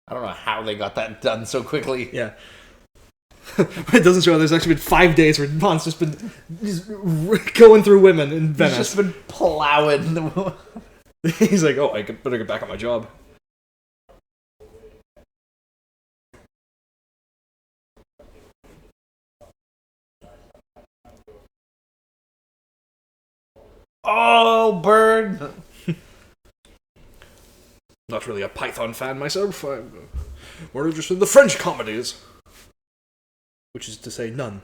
B: I don't know how they got that done so quickly.
A: Yeah. It doesn't show there's actually been 5 days where Bond's just been going through women in Venice.
B: He's just been plowing.
A: He's like, oh, I better get back on my job.
B: Oh, burn!
A: Not really a Python fan myself. I'm more interested in the French comedies. Which is to say, none.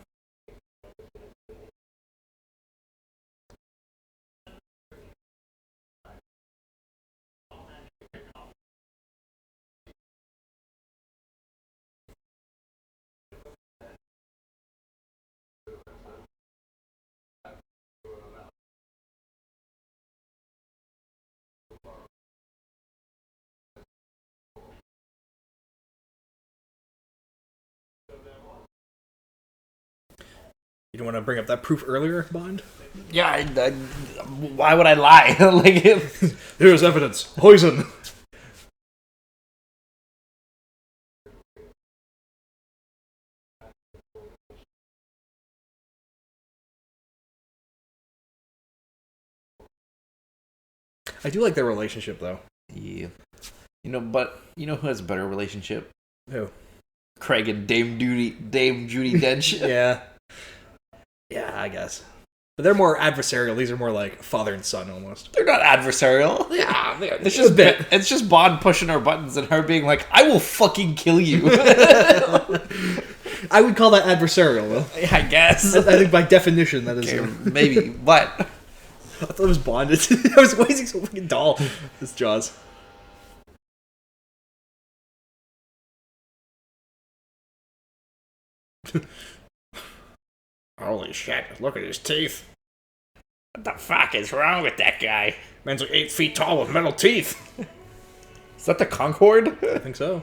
A: You don't want to bring up that proof earlier, Bond?
B: Yeah, why would I lie? Like,
A: here's evidence. Poison. I do like their relationship, though.
B: yeah. But you know who has a better relationship?
A: Who?
B: Craig and Dame Judi Dench.
A: Yeah. Yeah, I guess. But they're more adversarial. These are more like father and son, almost.
B: They're not adversarial.
A: Yeah,
B: it's just It's just Bond pushing her buttons and her being like, "I will fucking kill you."
A: I would call that adversarial, though.
B: I guess.
A: I think by definition that is...
B: Okay, maybe, but...
A: I thought it was Bond. Why is he so fucking dull? This Jaws. Holy shit, look at his teeth. What the fuck is wrong with that guy? Man's like 8 feet tall with metal teeth.
B: Is that the Concorde?
A: I think so.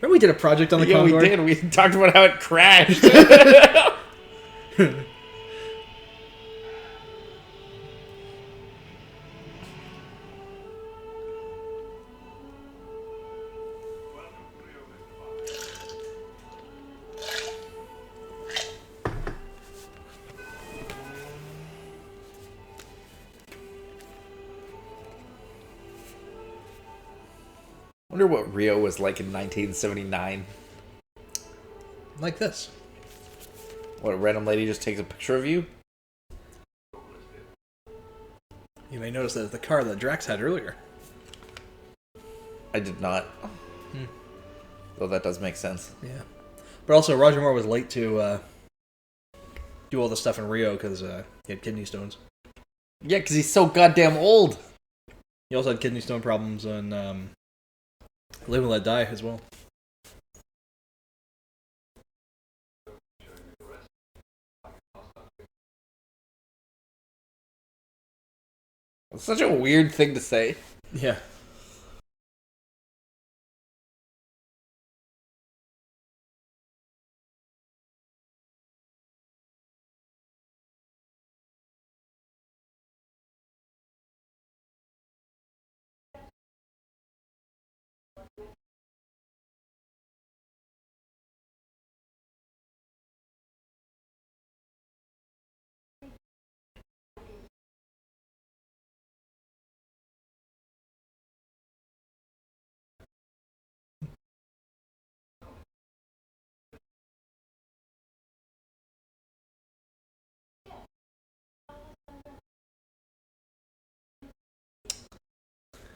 A: Remember we did a project on the
B: Yeah,
A: Concorde?
B: we did. We talked about how it crashed. Wonder what Rio was like in 1979.
A: Like this.
B: What, a random lady just takes a picture of you?
A: You may notice that the car that Drax had earlier.
B: I did not. Though that does make sense.
A: Yeah. But also, Roger Moore was late to do all the stuff in Rio because he had kidney stones.
B: Yeah, because he's so goddamn old.
A: He also had kidney stone problems on Live and Let Die as well.
B: It's such a weird thing to say.
A: Yeah.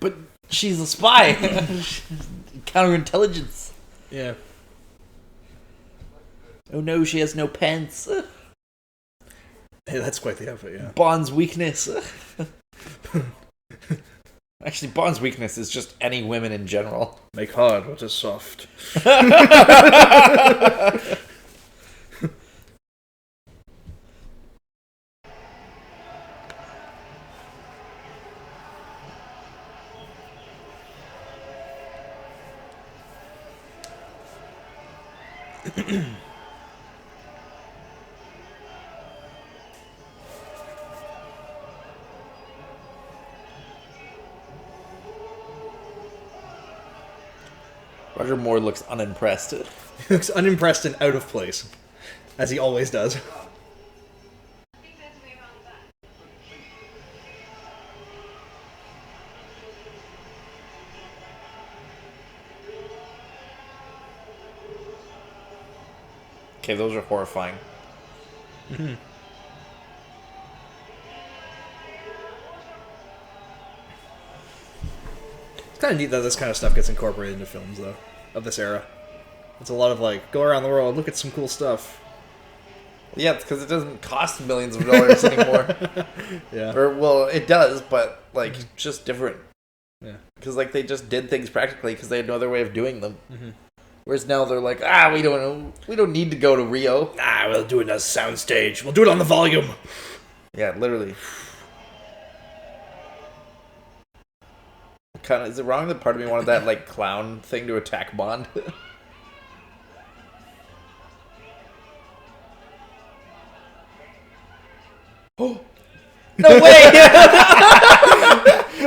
B: But she's a spy. Counterintelligence.
A: Yeah.
B: Oh no, she has no pants.
A: Hey, that's quite the outfit, yeah.
B: Bond's weakness. Actually, Bond's weakness is just any women in general.
A: Make hard what is soft.
B: Roger Moore looks unimpressed.
A: He looks unimpressed and out of place, as he always does.
B: Okay, those are horrifying.
A: Mm-hmm. It's kind of neat that this kind of stuff gets incorporated into films, though, of this era. It's a lot of, like, go around the world, look at some cool stuff.
B: Yeah, it's because it doesn't cost millions of dollars anymore.
A: Yeah.
B: Or, well, it does, but, like, just different.
A: Yeah.
B: Because, like, they just did things practically because they had no other way of doing them.
A: Mm-hmm.
B: Whereas now they're like, we don't need to go to Rio.
A: We'll do it on a soundstage. We'll do it on the volume.
B: Yeah, literally. Kind of, is it wrong that part of me wanted that, like, clown thing to attack Bond?
A: Oh! No way!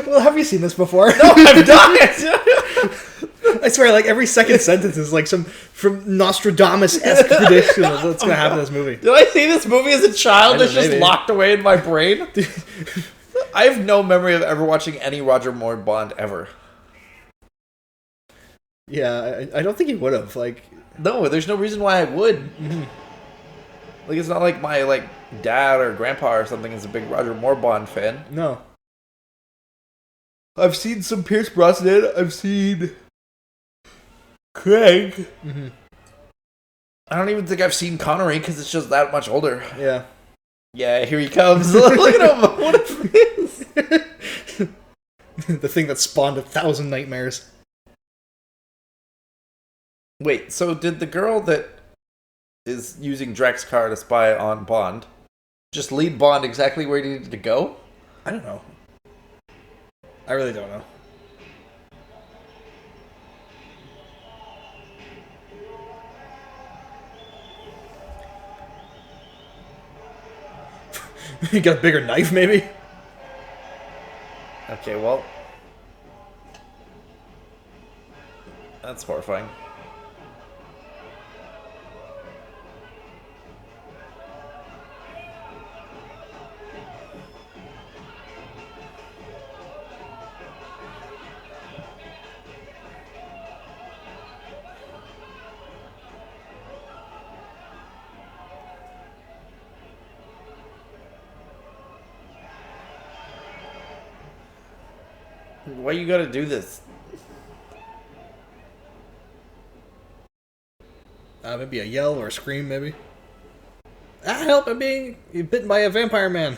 A: Well, have you seen this before?
B: No, I've done it!
A: I swear, like, every second sentence is like some from Nostradamus-esque prediction of what's going to happen in this movie.
B: Did I see this movie as a child? It's just
A: maybe.
B: locked away in my brain? I have no memory of ever watching any Roger Moore Bond ever.
A: Yeah, I don't think he would have. Like,
B: No, there's no reason why I would.
A: mm-hmm.
B: Like, it's not like my, like, dad or grandpa or something is a big Roger Moore Bond fan.
A: No. I've seen some Pierce Brosnan. I've seen Craig. Mm-hmm.
B: I don't even think I've seen Connery because it's just that much older.
A: Yeah.
B: Yeah, here he comes. Look at him. What is this?
A: The thing that spawned 1,000 nightmares.
B: Wait, so did the girl that is using Drax's car to spy on Bond. Just lead Bond exactly where he needed to go?
A: I don't know. I really don't know. You got a bigger knife, maybe?
B: Okay, well... That's horrifying. Why you gotta do this?
A: Maybe a yell or a scream, maybe. Ah, help! I'm being bitten by a vampire man.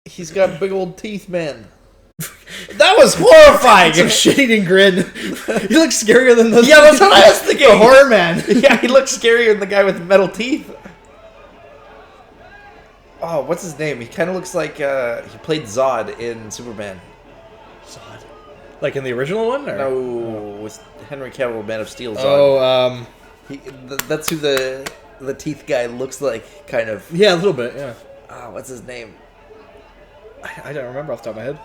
B: He's got big old teeth, man. That was horrifying!
A: Some shit-eating grin. He looks scarier than the...
B: Yeah, that's what I was thinking!
A: The horror man.
B: Yeah, he looks scarier than the guy with metal teeth. Oh, what's his name? He kind of looks like he played Zod in Superman.
A: Zod. Like in the original one? Or?
B: No, with Henry Cavill, Man of Steel. Zod.
A: Oh,
B: that's who the teeth guy looks like, kind of.
A: Yeah, a little bit, yeah.
B: What's his name?
A: I don't remember off the top of my head.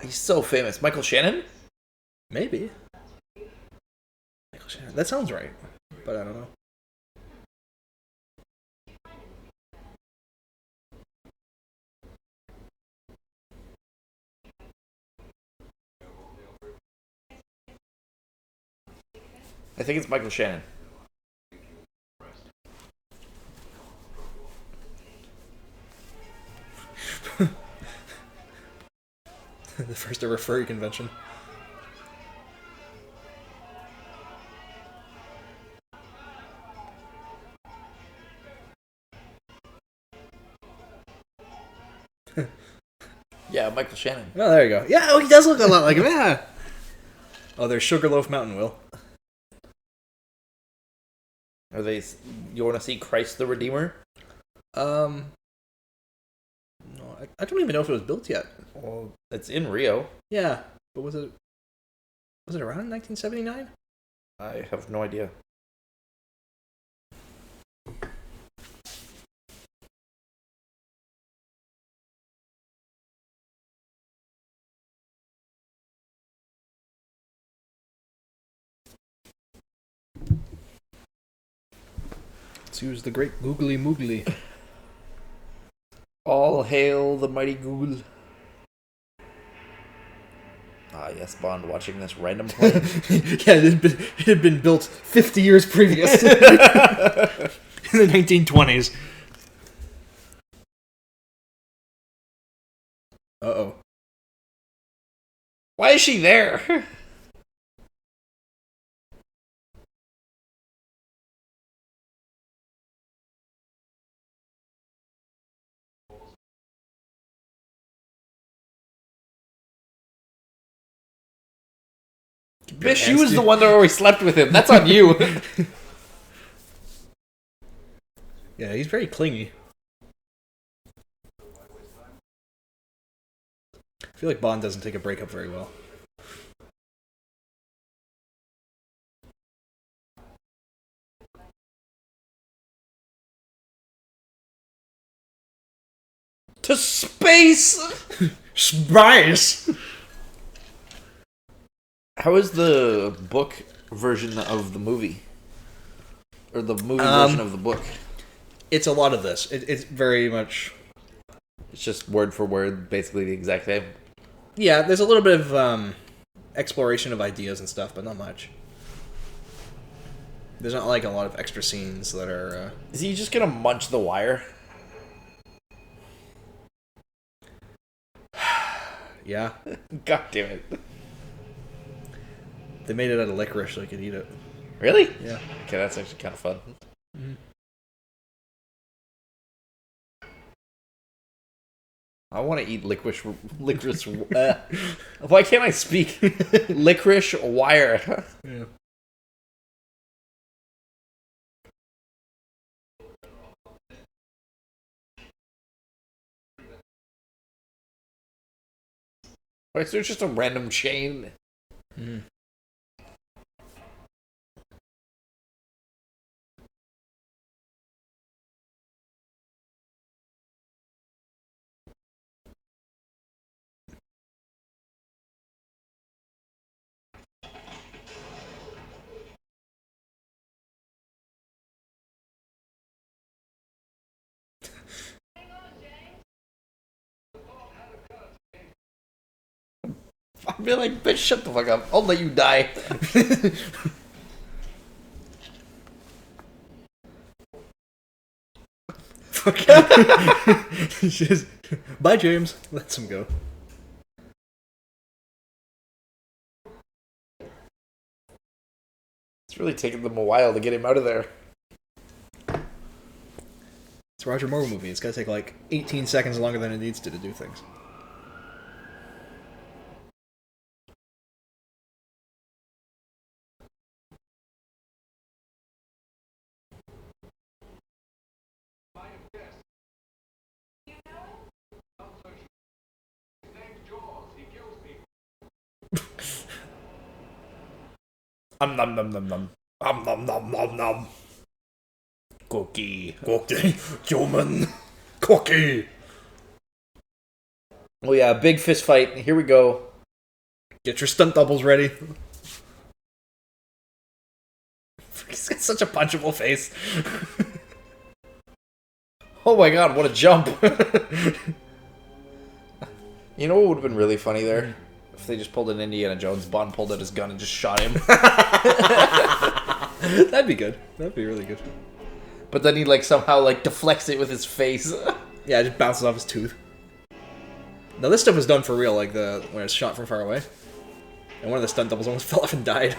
B: He's so famous. Michael Shannon?
A: Maybe. Michael Shannon. That sounds right, but I don't know.
B: I think it's Michael Shannon.
A: The first ever furry convention.
B: Yeah, Michael Shannon.
A: Oh, there you go. Yeah, oh, he does look a lot like him, yeah. Oh, there's Sugarloaf Mountain, Will.
B: Are they? You want to see Christ the Redeemer?
A: No, I don't even know if it was built yet.
B: Well, it's in Rio.
A: Yeah, but was it around 1979?
B: I have no idea.
A: Let's use the great googly moogly.
B: All hail the mighty Google. Ah, yes, Bond watching this random plane.
A: Yeah, it had been built 50 years previous. In the 1920s. Uh-oh.
B: Why is she there? Bitch, you was the one that always slept with him. That's on you.
A: Yeah, he's very clingy. I feel like Bond doesn't take a breakup very well.
B: To space!
A: Spice!
B: How is the book version of the movie? Or the movie version of the book?
A: It's a lot of this. It's very much...
B: It's just word for word, basically the exact same.
A: Yeah, there's a little bit of exploration of ideas and stuff, but not much. There's not like a lot of extra scenes that are...
B: Is he just gonna munch the wire?
A: Yeah.
B: God damn it.
A: They made it out of licorice so I could eat it.
B: Really?
A: Yeah.
B: Okay, that's actually kind of fun.
A: Mm-hmm.
B: I want to eat licorice. Why can't I speak? Licorice wire.
A: Yeah.
B: Why is there just a random chain?
A: Mm.
B: I'd be like, bitch, shut the fuck up. I'll let you die.
A: Just, bye, James. Lets him go.
B: It's really taken them a while to get him out of there.
A: It's a Roger Moore movie. It's got to take like 18 seconds longer than it needs to do things.
B: Nom nom nom nom nom. Nom nom nom nom. Cookie.
A: Human. Cookie.
B: Oh yeah, big fist fight. Here we go.
A: Get your stunt doubles ready. He's got such a punchable face.
B: Oh my god, what a jump. You know what would have been really funny there? If they just pulled an Indiana Jones, Bond pulled out his gun and just shot him.
A: That'd be good. That'd be really good.
B: But then he like somehow like deflects it with his face.
A: Yeah, it just bounces off his tooth. Now this stuff was done for real, like when it's shot from far away. And one of the stunt doubles almost fell off and died.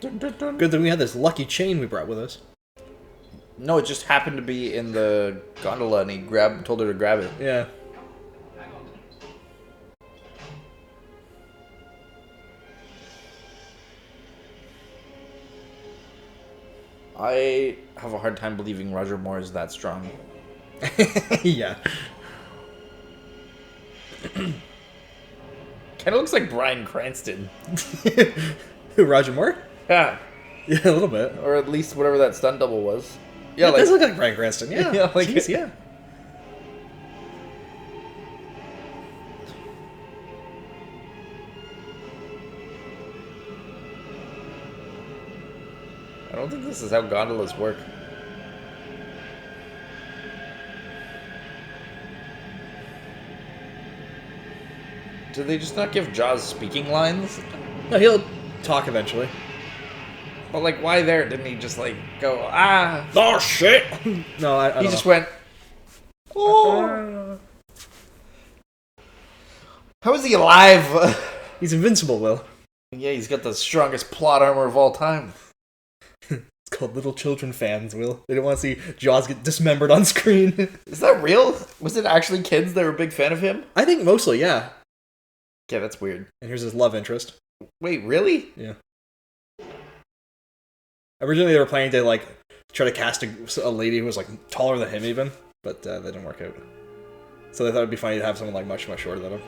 A: Good that we had this lucky chain we brought with us.
B: No, it just happened to be in the gondola and he told her to grab it.
A: Yeah.
B: I have a hard time believing Roger Moore is that strong.
A: Yeah.
B: Kind of looks like Bryan Cranston.
A: Who, Roger Moore?
B: Yeah.
A: Yeah, a little bit.
B: Or at least whatever that stunt double was. Yeah,
A: It does look like Bryan Cranston, yeah.
B: Yeah, like-
A: Jeez, yeah.
B: I don't think this is how gondolas work. Did they just not give Jaws speaking lines?
A: No, he'll talk eventually.
B: But like, why there? Didn't he just like go, ah?
A: Oh, shit! No, I
B: He
A: don't
B: just
A: know.
B: went, oh. How is he alive?
A: He's invincible, Will.
B: Yeah, he's got the strongest plot armor of all time.
A: It's called Little Children Fans, Will. They don't want to see Jaws get dismembered on screen.
B: Is that real? Was it actually kids that were a big fan of him?
A: I think mostly, yeah.
B: Yeah, that's weird.
A: And here's his love interest.
B: Wait, really?
A: Yeah. Originally, they were planning to, like, try to cast a lady who was, like, taller than him, even. But that didn't work out. So they thought it'd be funny to have someone, like, much, much shorter than him.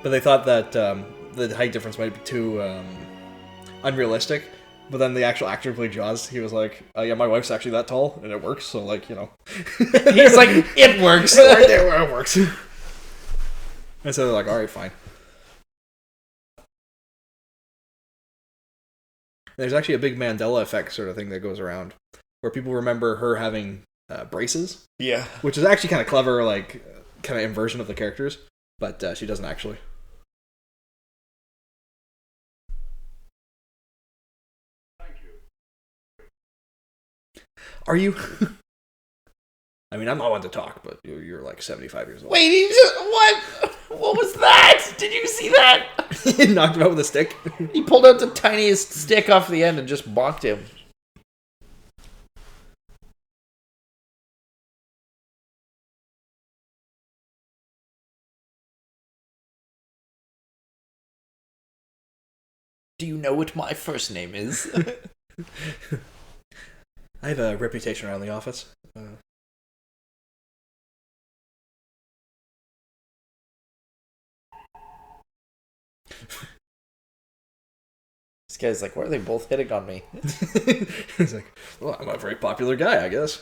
A: But they thought that the height difference might be too unrealistic. But then the actual actor who played Jaws, he was like, yeah, my wife's actually that tall, and it works, so, like, you know.
B: He's like, it works.
A: Right there where it works. And so they're like, alright, fine. There's actually a big Mandela effect sort of thing that goes around, where people remember her having braces,
B: Yeah.
A: which is actually kind of clever, like, kind of inversion of the characters, but she doesn't actually. Are you? I mean, I'm not one to talk, but you're like 75 years old.
B: Wait, he just what? What was that? Did you see that?
A: He knocked him out with a stick.
B: He pulled out the tiniest stick off the end and just bonked him. Do you know what my first name is?
A: I have a reputation around the office.
B: This guy's like, why are they both hitting on me?
A: He's like, well, I'm a very popular guy, I guess.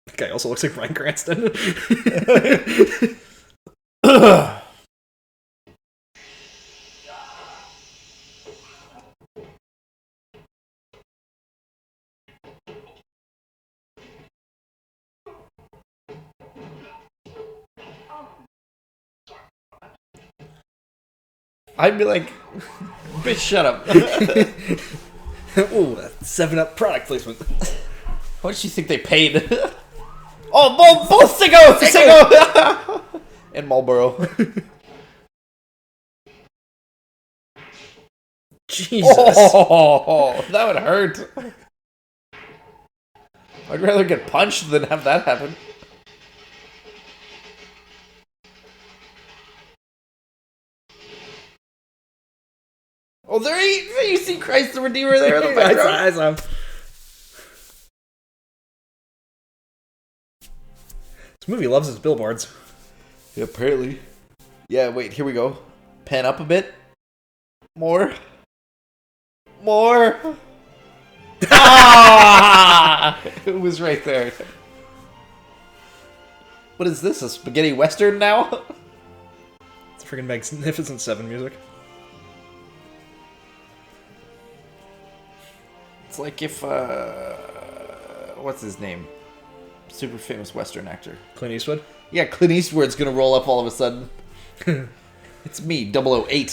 A: That guy also looks like Bryan Cranston.
B: I'd be like, bitch, shut up.
A: Ooh, that 7-Up product placement.
B: How much do you think they paid? Oh, both Sicko! And Marlboro.
A: Jesus.
B: Oh, that would hurt. I'd rather get punched than have that happen. Oh, there you see Christ the Redeemer there in the background.
A: I saw him. This movie loves its billboards.
B: Yeah, apparently. Yeah, wait, here we go. Pan up a bit. More. Ah! It was right there. What is this? A spaghetti western now?
A: It's freaking Magnificent Seven music.
B: It's like if, what's his name? Super famous western actor.
A: Clint Eastwood?
B: Yeah, Clint Eastwood's gonna roll up all of a sudden. It's me, 008.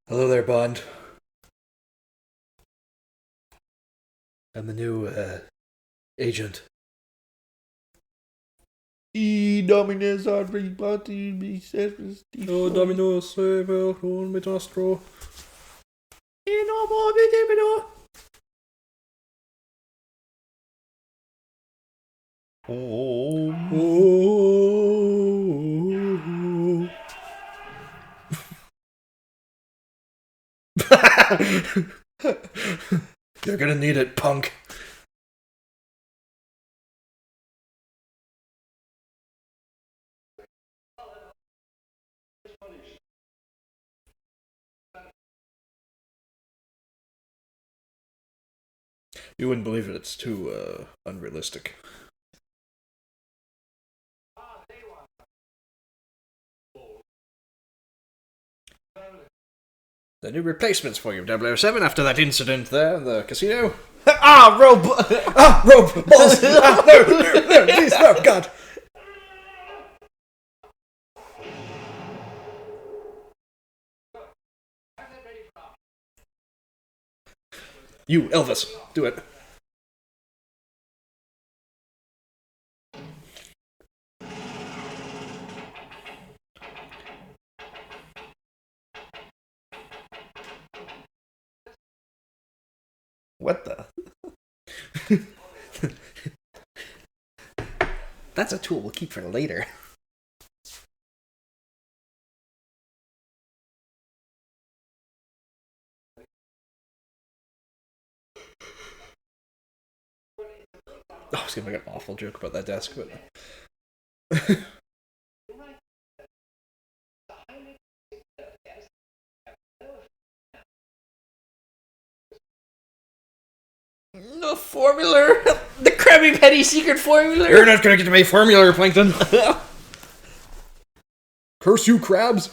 A: Hello there, Bond. I'm the new, agent.
B: Domines arbri bati mi servis.
A: Domino servo con metastro.
B: Oh.
A: You're gonna need it, punk. You wouldn't believe it, it's too, unrealistic. The new replacements for you, 007, after that incident there in the casino.
B: Rope!
A: Rope! Balls! No, please, no, God! You, Elvis, do it.
B: What the?
A: That's a tool we'll keep for later. I was gonna make an awful joke about that desk, but...
B: No formula? The Krabby Patty secret formula?
A: You're not gonna get to my formula, Plankton! Curse you, crabs!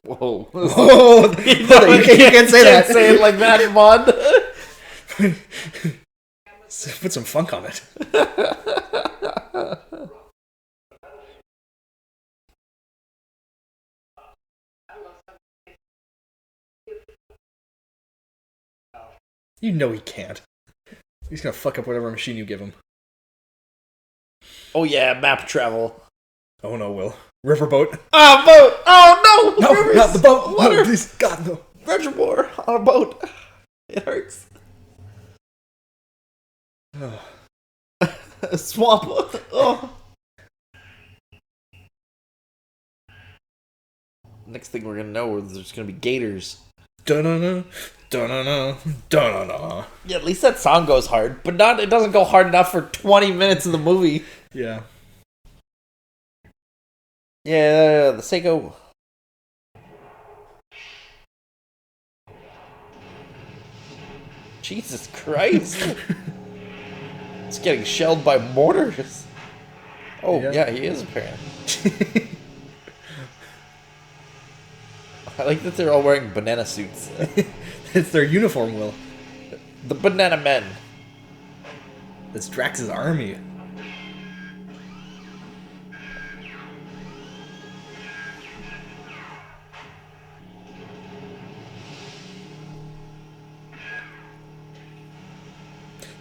B: Whoa.
A: Oh, you can't say that.
B: Say it like that, Bond.
A: Put some funk on it. You know he can't. He's gonna fuck up whatever machine you give him.
B: Oh yeah, map travel.
A: Oh no, Will. Riverboat.
B: Oh, boat! Oh no!
A: No,
B: Rivers!
A: not the boat!
B: Water!
A: No, please, God, no.
B: Reservoir on a boat. It hurts. A swamp. Oh. Next thing we're gonna know is there's gonna be gators.
A: Da-na-na, da-na-na, da-na-na.
B: Yeah, at least that song goes hard, but not. It doesn't go hard enough for 20 minutes of the movie.
A: Yeah.
B: Yeah, the Seiko. Jesus Christ. It's getting shelled by mortars. Oh, yeah, he is apparently. I like that they're all wearing banana suits.
A: It's their uniform, Will.
B: The Banana Men.
A: It's Drax's army.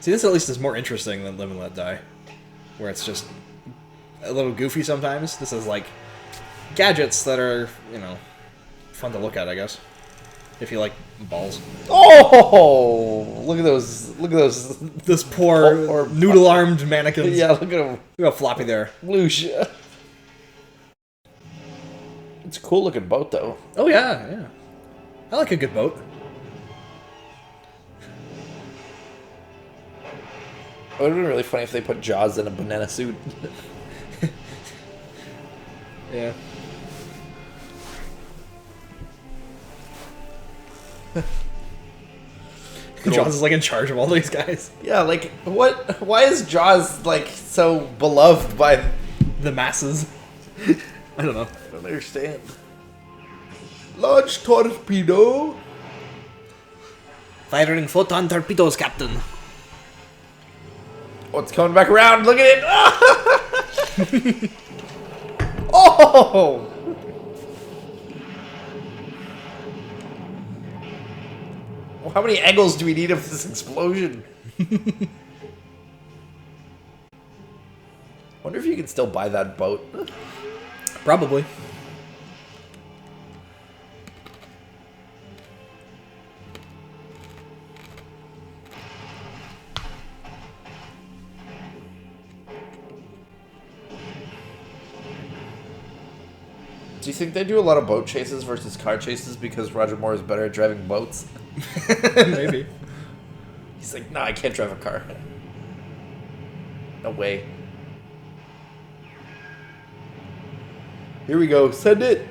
A: See, this at least is more interesting than Live and Let Die, where it's just a little goofy sometimes. This is like gadgets that are, you know, fun to look at, I guess. If you like balls.
B: Oh, look at those! Look at those!
A: This poor
B: Or
A: noodle-armed mannequins.
B: Yeah, look at them.
A: Look how floppy they are.
B: Whoosh. It's a cool looking boat, though.
A: Oh yeah, yeah. I like a good boat.
B: It would have been really funny if they put Jaws in a banana suit.
A: Yeah. Jaws is like in charge of all these guys.
B: Yeah, like what? Why is Jaws like so beloved by
A: The masses. I don't know.
B: I don't understand. Large torpedo.
A: Firing photon torpedoes, Captain.
B: Oh, it's coming back around. Look at it. Oh! Well, how many angles do we need of this explosion? Wonder if you can still buy that boat.
A: Probably.
B: Do you think they do a lot of boat chases versus car chases because Roger Moore is better at driving boats?
A: Maybe.
B: He's like, nah, I can't drive a car. No way. Here we go. Send it.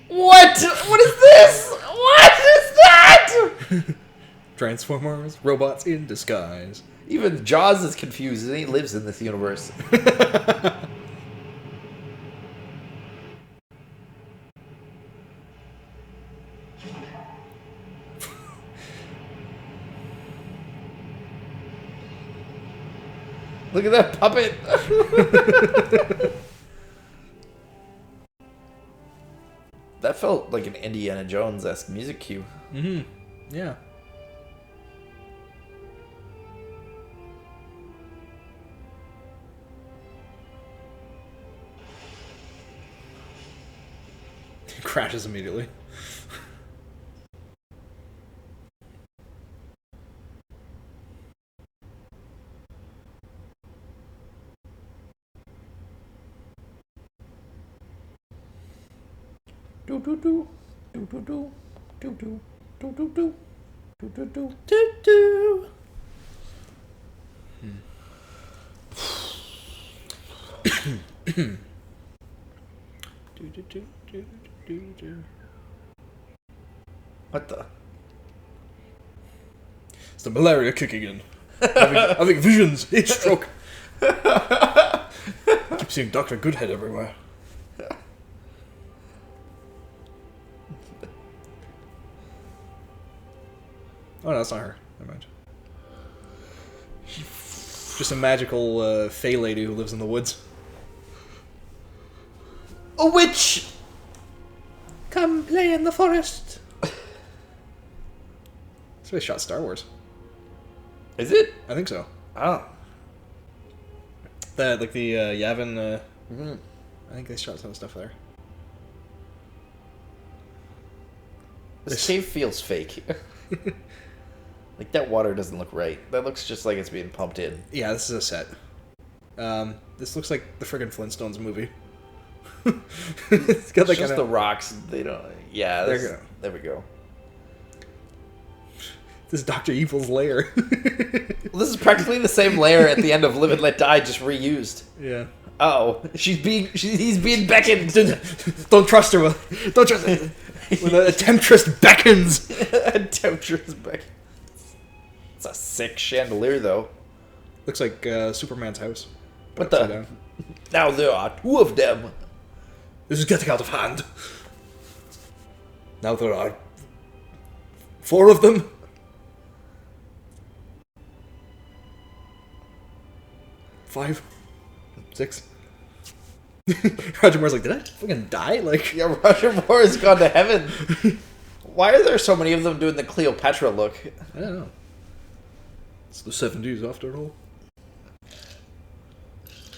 B: What? What is this? What is that?
A: Transformers, robots in disguise.
B: Even Jaws is confused and he lives in this universe. Look at that puppet. That felt like an Indiana Jones-esque music cue.
A: Mm-hmm. Yeah. Crashes immediately.
B: Do do do do do do do do do do do do do do do. What the?
A: It's the malaria kicking in. having visions, heat stroke. I keep seeing Dr. Goodhead everywhere. Oh no, that's not her. Never mind. Just a magical fey lady who lives in the woods.
B: A witch!
A: Come play in the forest. That's why they shot Star Wars.
B: Is it?
A: I think so.
B: Oh.
A: The Yavin.
B: Mm-hmm.
A: I think they shot some stuff there.
B: This cave feels fake. Like, that water doesn't look right. That looks just like it's being pumped in.
A: Yeah, this is a set. This looks like the friggin' Flintstones movie. It's got
B: It's just the rocks. They don't... Yeah,
A: There
B: there we go.
A: This is Dr. Evil's lair.
B: Well, this is practically the same layer at the end of Live and Let Die, just reused.
A: Yeah.
B: Oh, he's being beckoned.
A: Don't trust her. Don't trust her. When a temptress beckons.
B: A temptress beckons. It's a sick chandelier, though.
A: Looks like Superman's house.
B: What
A: Upside
B: the?
A: down.
B: Now there are two of them.
A: This is getting out of hand. Now there are 4 of them. 5, 6. Roger Moore's like, did I fucking die? Like,
B: Yeah, Roger Moore has gone to heaven. Why are there so many of them doing the Cleopatra look?
A: I don't know. It's the 70s after all.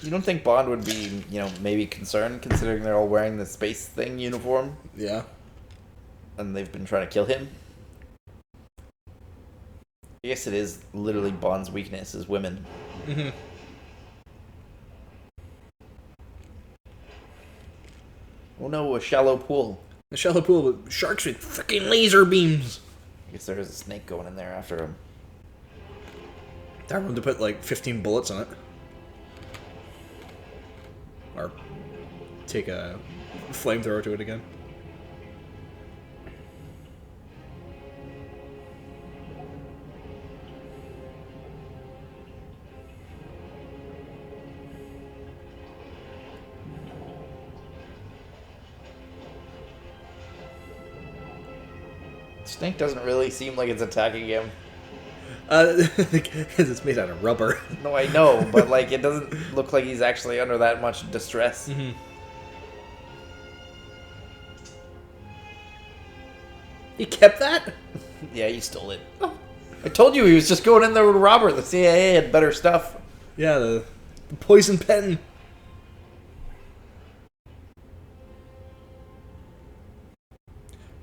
B: You don't think Bond would be, maybe concerned, considering they're all wearing the space thing uniform,
A: Yeah.
B: and they've been trying to kill him? I guess it is literally Bond's weakness is women.
A: Mm-hmm.
B: Oh no, a shallow pool.
A: A shallow pool with sharks with fucking laser beams.
B: I guess there is a snake going in there after him.
A: That room to put like 15 bullets on it. Or take a flamethrower to it again.
B: Snake doesn't really seem like it's attacking him.
A: Because it's made out of rubber.
B: No, I know, but like it doesn't look like he's actually under that much distress.
A: Mm-hmm. He kept that?
B: Yeah, he stole it. I told you he was just going in there with Robert. The CIA had better stuff.
A: Yeah, the poison pen.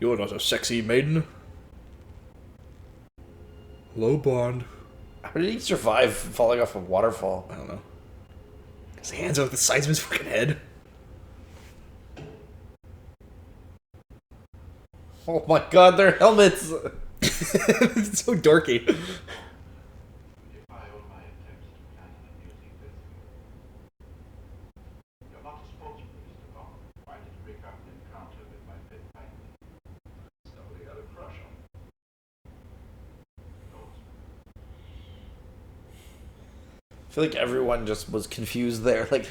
A: You're not a sexy maiden. Hello, Bond.
B: How did he survive falling off a waterfall?
A: I don't know. His hands are like the size of his fucking head.
B: Oh my god, their helmets!
A: It's so dorky.
B: I feel like everyone just was confused there. Like,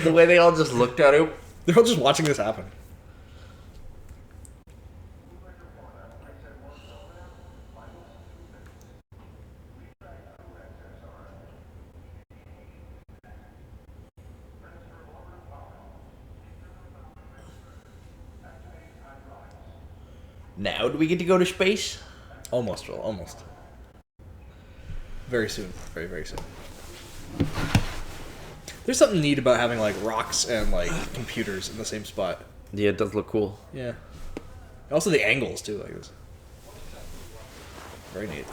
B: the way they all just looked at him.
A: They're all just watching this happen.
B: Now do we get to go to space?
A: Almost, Joel, almost. Very soon. Very, very soon. There's something neat about having, like, rocks and, like, computers in the same spot.
B: Yeah, it does look cool.
A: Yeah. Also the angles, too, like this. Very neat.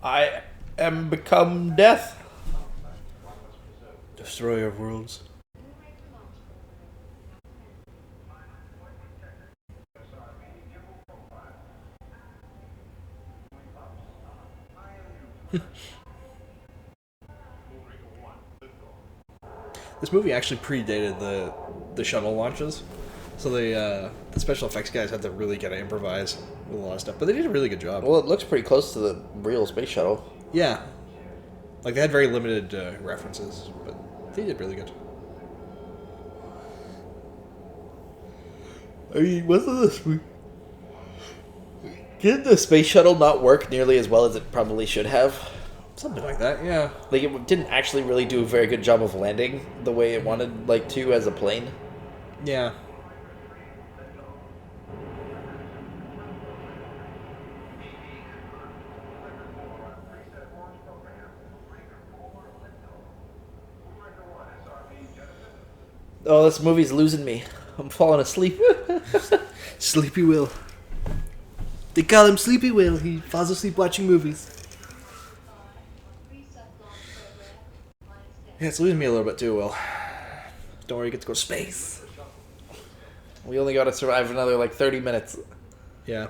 B: I am become death.
A: Destroyer of worlds. This movie actually predated the shuttle launches, so the special effects guys had to really kind of improvise with a lot of stuff. But they did a really good job.
B: Well, it looks pretty close to the real space shuttle.
A: Yeah, like they had very limited references, but they did really good.
B: I mean, wasn't this... Did the space shuttle not work nearly as well as it probably should have?
A: Something like that, yeah.
B: Like, it didn't actually really do a very good job of landing the way it wanted, like, to as a plane.
A: Yeah.
B: Oh, this movie's losing me. I'm falling asleep.
A: Sleepy Will. They call him Sleepy Will. He falls asleep watching movies. Yeah, it's losing me a little bit too, Will. Don't worry, you get to go to space.
B: We only got to survive another, like, 30 minutes.
A: Yeah.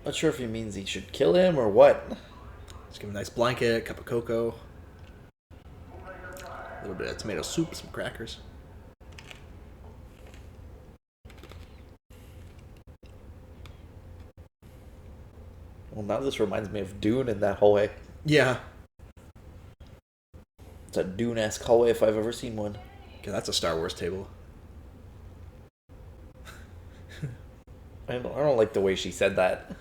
B: Not sure if he means he should kill him or what.
A: Just give him a nice blanket, cup of cocoa, a little bit of tomato soup, some crackers.
B: Well, now this reminds me of Dune in that hallway.
A: Yeah.
B: It's a Dune-esque hallway if I've ever seen one.
A: Okay, that's a Star Wars table.
B: I don't like the way she said that.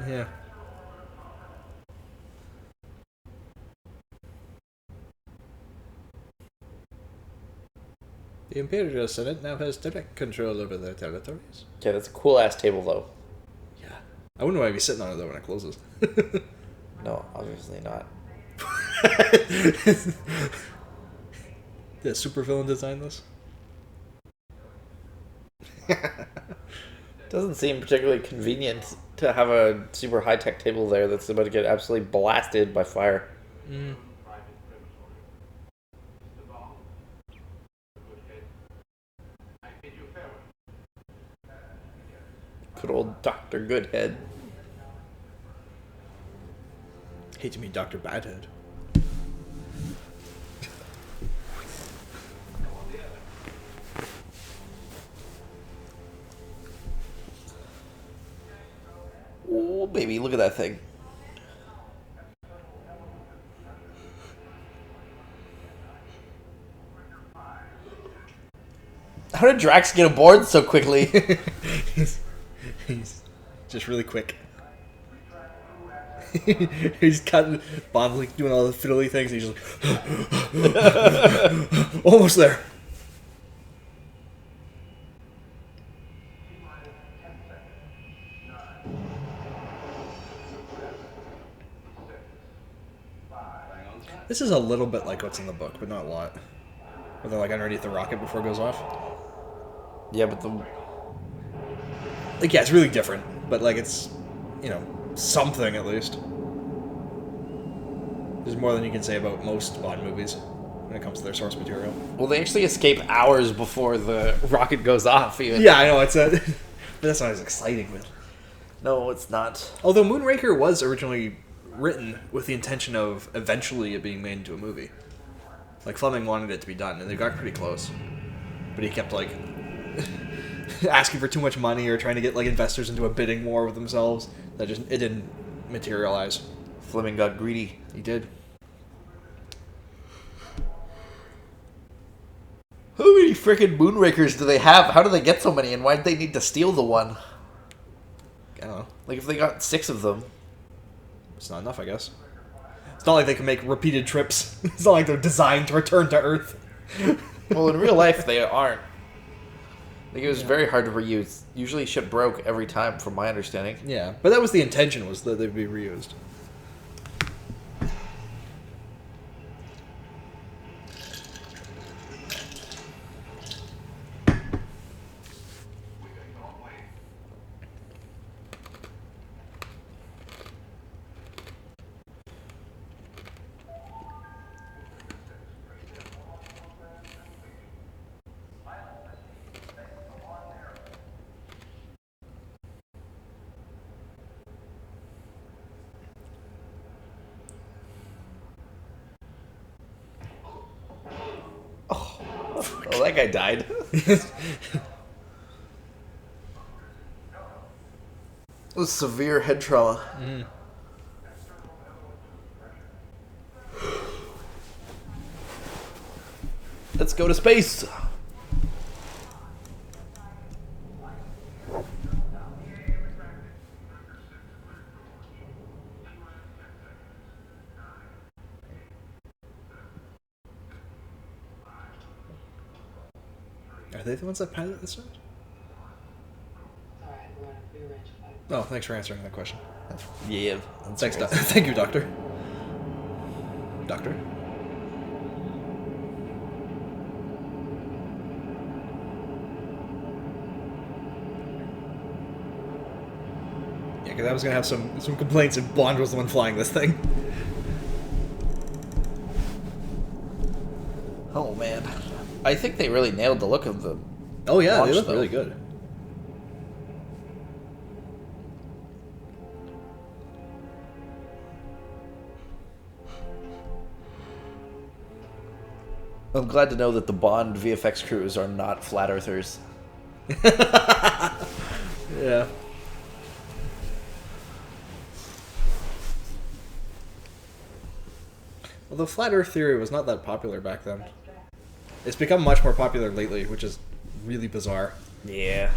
A: Yeah. The Imperial Senate now has direct control over their territories.
B: Okay, that's a cool-ass table, though.
A: Yeah. I wouldn't want to be sitting on it, though, when it closes.
B: No, obviously not.
A: Did a supervillain design this?
B: Doesn't seem particularly convenient to have a super high-tech table there that's about to get absolutely blasted by fire.
A: Mm.
B: Good old Dr. Goodhead.
A: Hate to meet Dr. Badhead.
B: Oh, baby, look at that thing. How did Drax get aboard so quickly?
A: he's just really quick. He's cutting, Bond's like doing all the fiddly things. He's just like, almost there. This is a little bit like what's in the book, but not a lot. Where they're like underneath the rocket before it goes off.
B: Yeah, but
A: Like, yeah, it's really different, but like it's, you know, something at least. There's more than you can say about most Bond movies when it comes to their source material.
B: well, they actually escape hours before the rocket goes off, even.
A: Yeah, I know, it's a... but that's not as exciting, man.
B: No, it's not.
A: Although Moonraker was originally written with the intention of eventually it being made into a movie. Like, Fleming wanted it to be done, and they got pretty close. But he kept, like, asking for too much money or trying to get, like, investors into a bidding war with themselves. That just, it didn't materialize.
B: Fleming got greedy.
A: He did.
B: How many freaking Moonrakers do they have? How do they get so many, and why did they need to steal the one?
A: I don't know.
B: Like, if they got 6 of them.
A: It's not enough, I guess. It's not like they can make repeated trips. It's not like they're designed to return to Earth.
B: Well, in real life, they aren't. Like, it was very hard to reuse. Usually shit broke every time, from my understanding.
A: Yeah, but that was the intention, was that they'd be reused.
B: Oh, that guy died. It was severe head trauma. Let's go to space.
A: Are they the ones that pilot this one?
C: Alright, we're gonna rearrange a fight.
A: Oh, thanks for answering that question.
B: Yeah.
A: Thanks, thank you, Doctor. Doctor? Yeah, because I was gonna have some complaints if Bond was the one flying this thing.
B: Oh man, I think they really nailed the look of the.
A: Oh yeah,
B: launch,
A: they look
B: though.
A: really good.
B: I'm glad to know that the Bond VFX crews are not flat earthers.
A: Yeah. Although flat Earth theory was not that popular back then. It's become much more popular lately, which is really bizarre.
B: Yeah.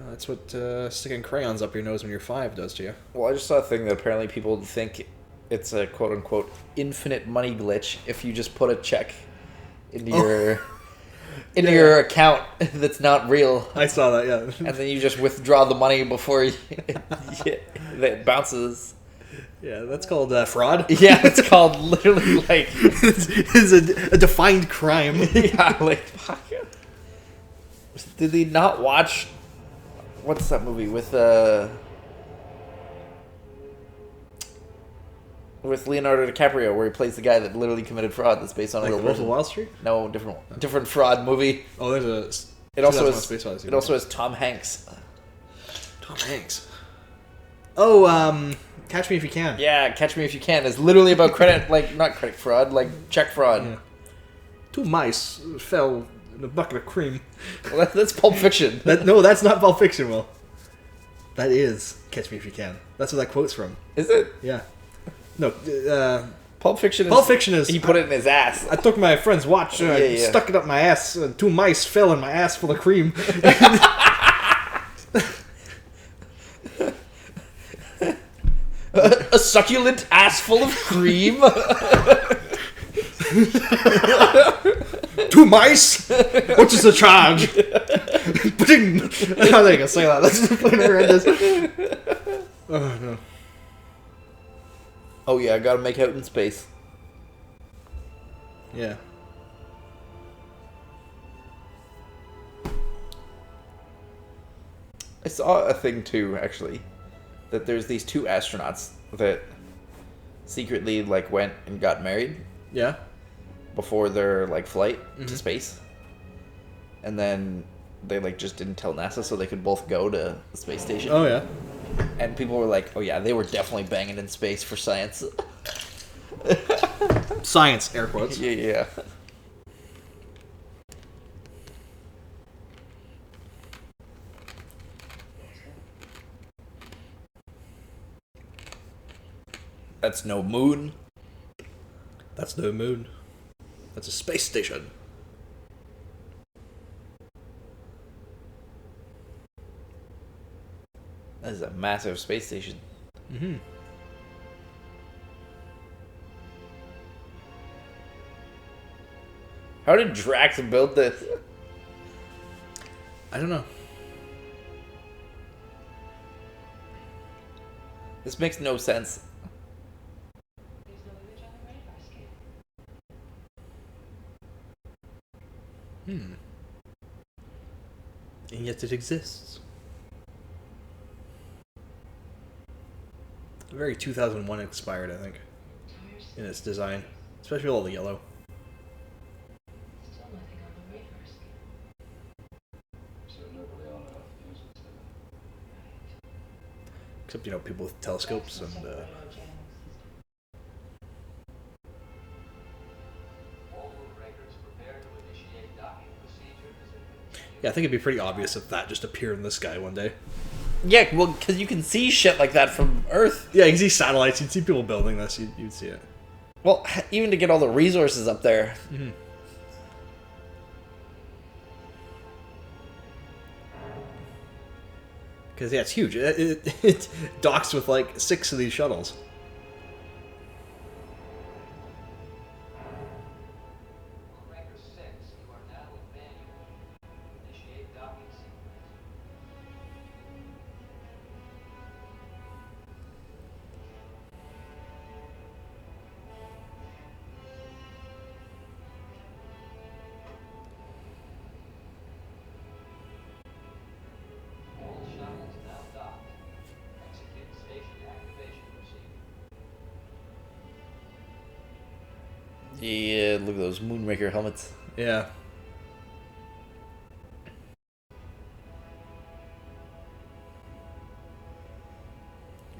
A: That's what sticking crayons up your nose when you're 5 does to you.
B: Well, I just saw a thing that apparently people think it's a quote unquote infinite money glitch if you just put a check into your account that's not real.
A: I saw that, yeah.
B: And then you just withdraw the money before it bounces.
A: Yeah, that's called fraud.
B: Yeah, it's called literally like
A: it's a defined crime.
B: yeah, like fuck. Did they not watch what's that movie with Leonardo DiCaprio where he plays the guy that literally committed fraud that's based on a
A: Like
B: real
A: Wolf of
B: person?
A: Wall Street?
B: No, different fraud movie.
A: Oh, there's a.
B: It also
A: 2001
B: has
A: Space Odyssey.
B: it also has Tom Hanks.
A: Tom Hanks. Oh, Catch Me If You Can.
B: Yeah, Catch Me If You Can is literally about credit, like not credit fraud, like check fraud.
A: Yeah. 2 mice fell in a bucket of cream.
B: Well, that's Pulp Fiction.
A: No, that's not Pulp Fiction, Will. That is Catch Me If You Can. That's where that quote's from.
B: Is it?
A: Yeah. No,
B: Pulp Fiction.
A: Pulp Fiction is.
B: He put it in his ass.
A: I took my friend's watch,
B: Yeah.
A: stuck it up my ass, and 2 mice fell in my ass full of cream.
B: A succulent ass full of cream.
A: 2 mice? What is the charge? Ba-ding! I don't think I can say that. That's fucking horrendous. Oh, no.
B: Oh yeah, I gotta make out in space.
A: Yeah.
B: I saw a thing too, actually, that there's these 2 astronauts that secretly like went and got married
A: Yeah?
B: before their like flight to space, and then they like just didn't tell NASA so they could both go to the space station.
A: Oh, yeah.
B: And people were like, "Oh yeah, they were definitely banging in space for science."
A: Science, air quotes.
B: Yeah. That's no moon.
A: That's no moon. That's a space station.
B: That is a massive space station.
A: Mm-hmm.
B: How did Drax build this?
A: I don't know.
B: This makes no sense.
C: There's no image on the radar scan.
A: And yet it exists. Very 2001 inspired, I think,
C: Tires.
A: in its design. Especially all the yellow.
C: Still nothing on the radar scan.
A: Except, people with telescopes and...
C: Radar jamming system.
D: All Moonrakers prepare to initiate
A: Yeah, I think it'd be pretty obvious if that just appeared in the sky one day.
B: Yeah, well, because you can see shit like that from Earth.
A: Yeah, you can see satellites, you'd see people building this, you'd see it.
B: Well, even to get all the resources up there.
A: Mm-hmm. Because, yeah, it's huge. It docks with, like, 6 of these shuttles.
C: Moonraker 6, you are now with manual. Initiate docking sequence. All shuttles now docked. Execute station activation procedure.
B: Yeah, look at those Moonraker helmets.
A: Yeah.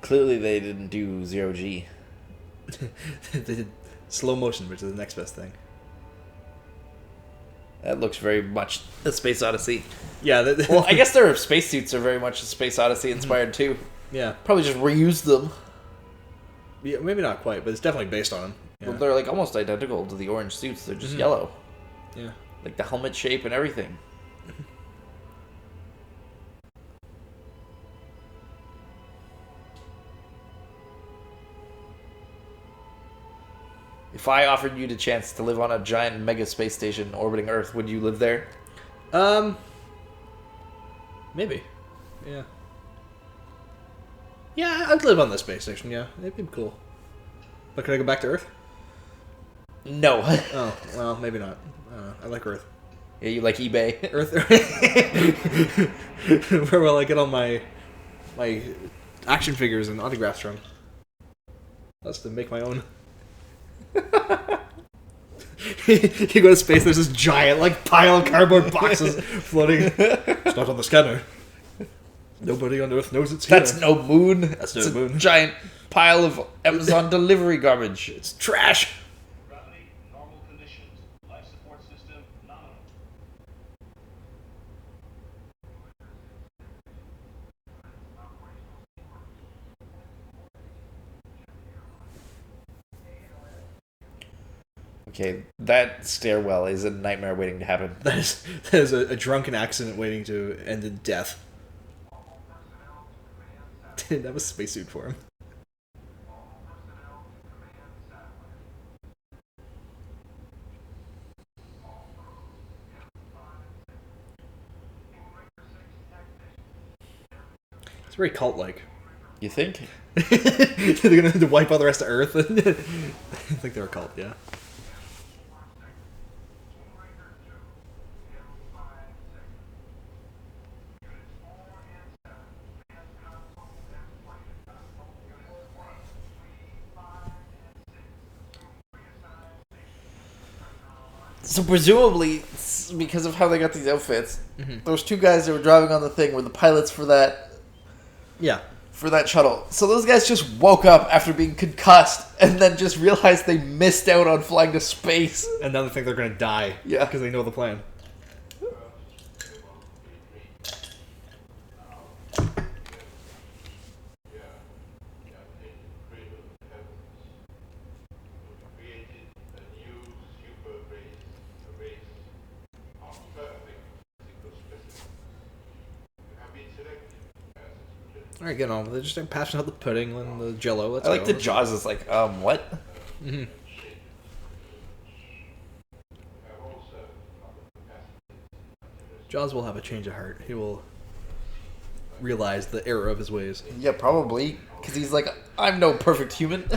B: Clearly, they didn't do 0G.
A: They did slow motion, which is the next best thing.
B: That looks very much a Space Odyssey.
A: Yeah.
B: Well, I guess their spacesuits are very much a Space Odyssey inspired too.
A: Yeah.
B: Probably just reused them.
A: Yeah, maybe not quite, but it's definitely based on them. Yeah.
B: Well, they're like almost identical to the orange suits. They're just yellow.
A: Yeah.
B: Like the helmet shape and everything. If I offered you the chance to live on a giant mega space station orbiting Earth, would you live there?
A: Maybe. Yeah. Yeah, I'd live on the space station, yeah. It'd be cool. But could I go back to Earth?
B: No.
A: Oh, well, maybe not. I like Earth.
B: Yeah, you like eBay.
A: Earth. Where will I get all my action figures and autographs from? That's to make my own. You go to space, there's this giant like pile of cardboard boxes floating. It's not on the scanner. Nobody on Earth knows it's here.
B: That's no moon.
A: That's no moon.
B: A giant pile of Amazon delivery garbage.
A: It's trash.
D: Gravity, normal conditions. Life support system, nominal.
B: Okay, that stairwell is a nightmare waiting to happen.
A: That is a drunken accident waiting to end in death. Didn't have a spacesuit for him. It's very cult-like.
B: You think?
A: They're gonna have to wipe out the rest of Earth. I think they're a cult, yeah.
B: So presumably, because of how they got these outfits, those two guys that were driving on the thing were the pilots for that
A: Yeah.
B: shuttle. So those guys just woke up after being concussed and then just realized they missed out on flying to space.
A: And now they think they're gonna die.
B: Yeah.
A: Because they know the plan. Alright, get on with it. Just start passing out the pudding and the jello. Let's
B: I like
A: go.
B: the Jaws is like, what?
A: Mm-hmm. Jaws will have a change of heart. He will realize the error of his ways.
B: Yeah, probably. Because he's like, I'm no perfect human.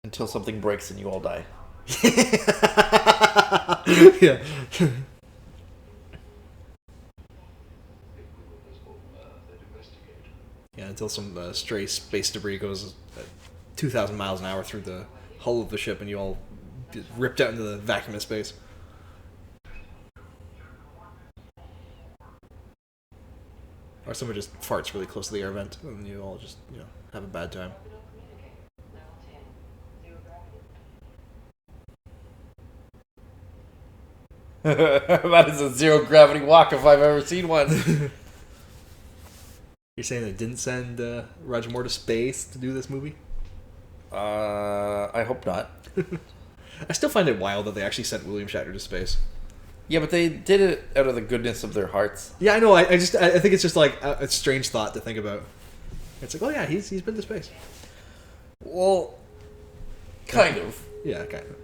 B: Until something breaks and you all die.
A: Yeah. Yeah, until some stray space debris goes at 2,000 miles an hour through the hull of the ship and you all get ripped out into the vacuum of space. Or someone just farts really close to the air vent, and you all just, have a bad time.
B: That is a zero gravity walk if I've ever seen one.
A: You're saying they didn't send Roger Moore to space to do this movie?
B: I hope not.
A: I still find it wild that they actually sent William Shatner to space.
B: Yeah, but they did it out of the goodness of their hearts.
A: Yeah, I know. I think it's just like a strange thought to think about. It's like, oh yeah, he's been to space.
B: Well, kind of.
A: Yeah, kind of.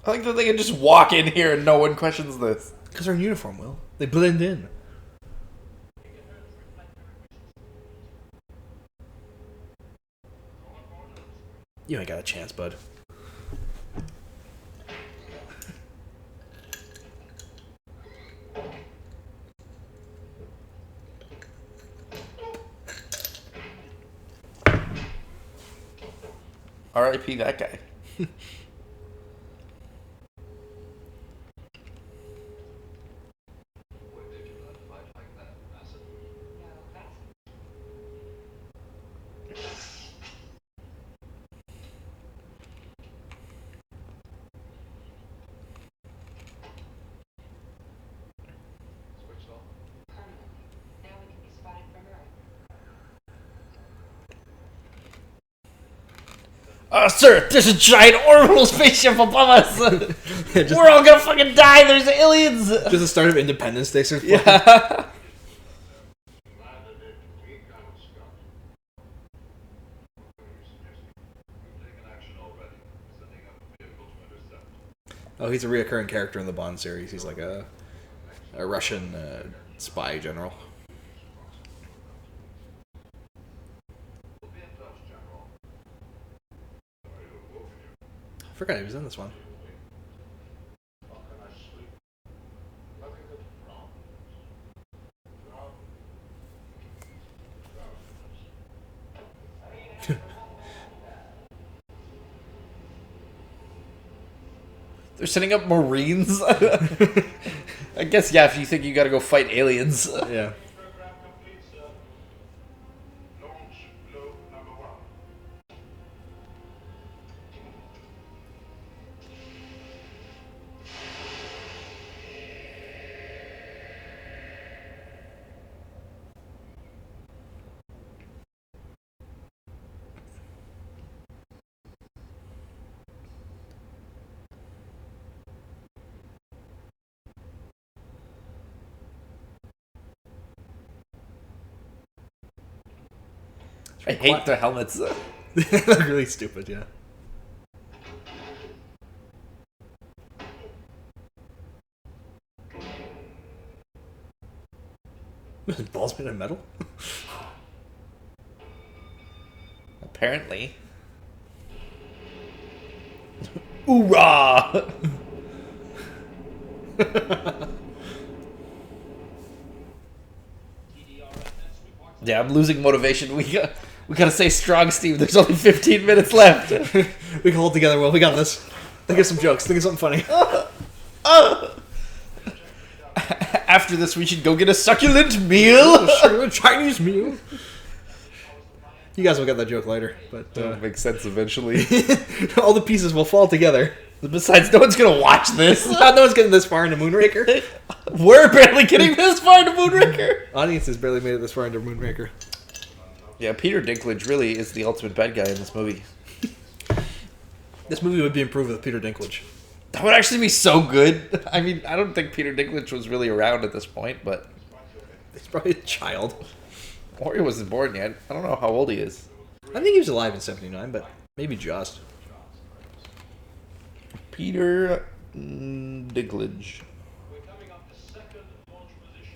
B: I think that they can just walk in here and no one questions this.
A: Because they're in uniform, Will. They blend in. You ain't got a chance, bud.
B: R.I.P. that guy. Sir, there's a giant orbital spaceship above us. We're all gonna fucking die. There's aliens.
A: Just the start of Independence Day, sir.
B: Yeah.
A: Oh, he's a reoccurring character in the Bond series. He's like a Russian spy general. I forgot he was in this one.
B: They're setting up Marines. I guess, yeah, if you think you gotta go fight aliens.
A: Yeah.
D: Program complete, sir. Launch blow number 1.
B: I hate the helmets.
A: They're really stupid, yeah. Balls made of metal?
B: Apparently. Hoorah! Yeah, I'm losing motivation. We gotta stay strong, Steve. There's only 15 minutes left.
A: We can hold together, Will. We got this. Think of some jokes. Think of something funny.
B: After this, we should go get a succulent meal.
A: Sure, a Chinese meal. You guys will get that joke later, but
B: That'll make sense eventually.
A: all the pieces will fall together.
B: Besides, no one's gonna watch this.
A: No one's getting this far into Moonraker.
B: We're barely getting this far into Moonraker.
A: Audiences barely made it this far into Moonraker.
B: Yeah, Peter Dinklage really is the ultimate bad guy in this movie.
A: This movie would be improved with Peter Dinklage.
B: That would actually be so good. I mean, I don't think Peter Dinklage was really around at this point, but...
A: He's probably a child.
B: Or he wasn't born yet. I don't know how old he is.
A: I think he was alive in 79, but maybe just.
B: Peter Dinklage.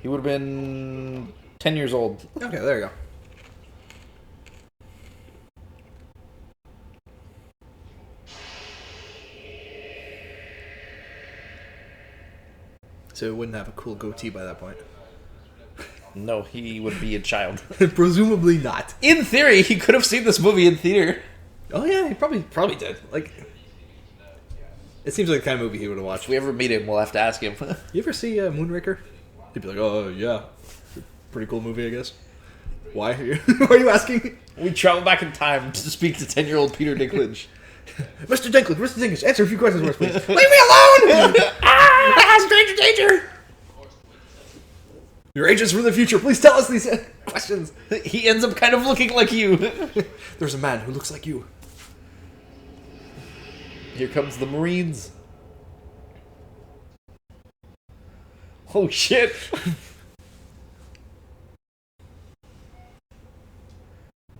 B: He would have been 10 years old.
A: Okay, there you go. So it wouldn't have a cool goatee by that point.
B: No, he would be a child.
A: Presumably not.
B: In theory, he could have seen this movie in theater.
A: Oh yeah, he probably did. Like, it seems like the kind of movie he would have watched.
B: If we ever meet him, we'll have to ask him.
A: You ever see Moonraker? He'd be like, "Oh yeah, pretty cool movie, I guess." Why? Why are you asking?
B: We travel back in time to speak to 10-year-old Peter Dinklage.
A: Mr. Dinklage, answer a few questions for us, please. Leave me alone! Stranger danger! Your agents from the future, please tell us these questions.
B: He ends up kind of looking like you.
A: There's a man who looks like you.
B: Here comes the Marines. Oh shit.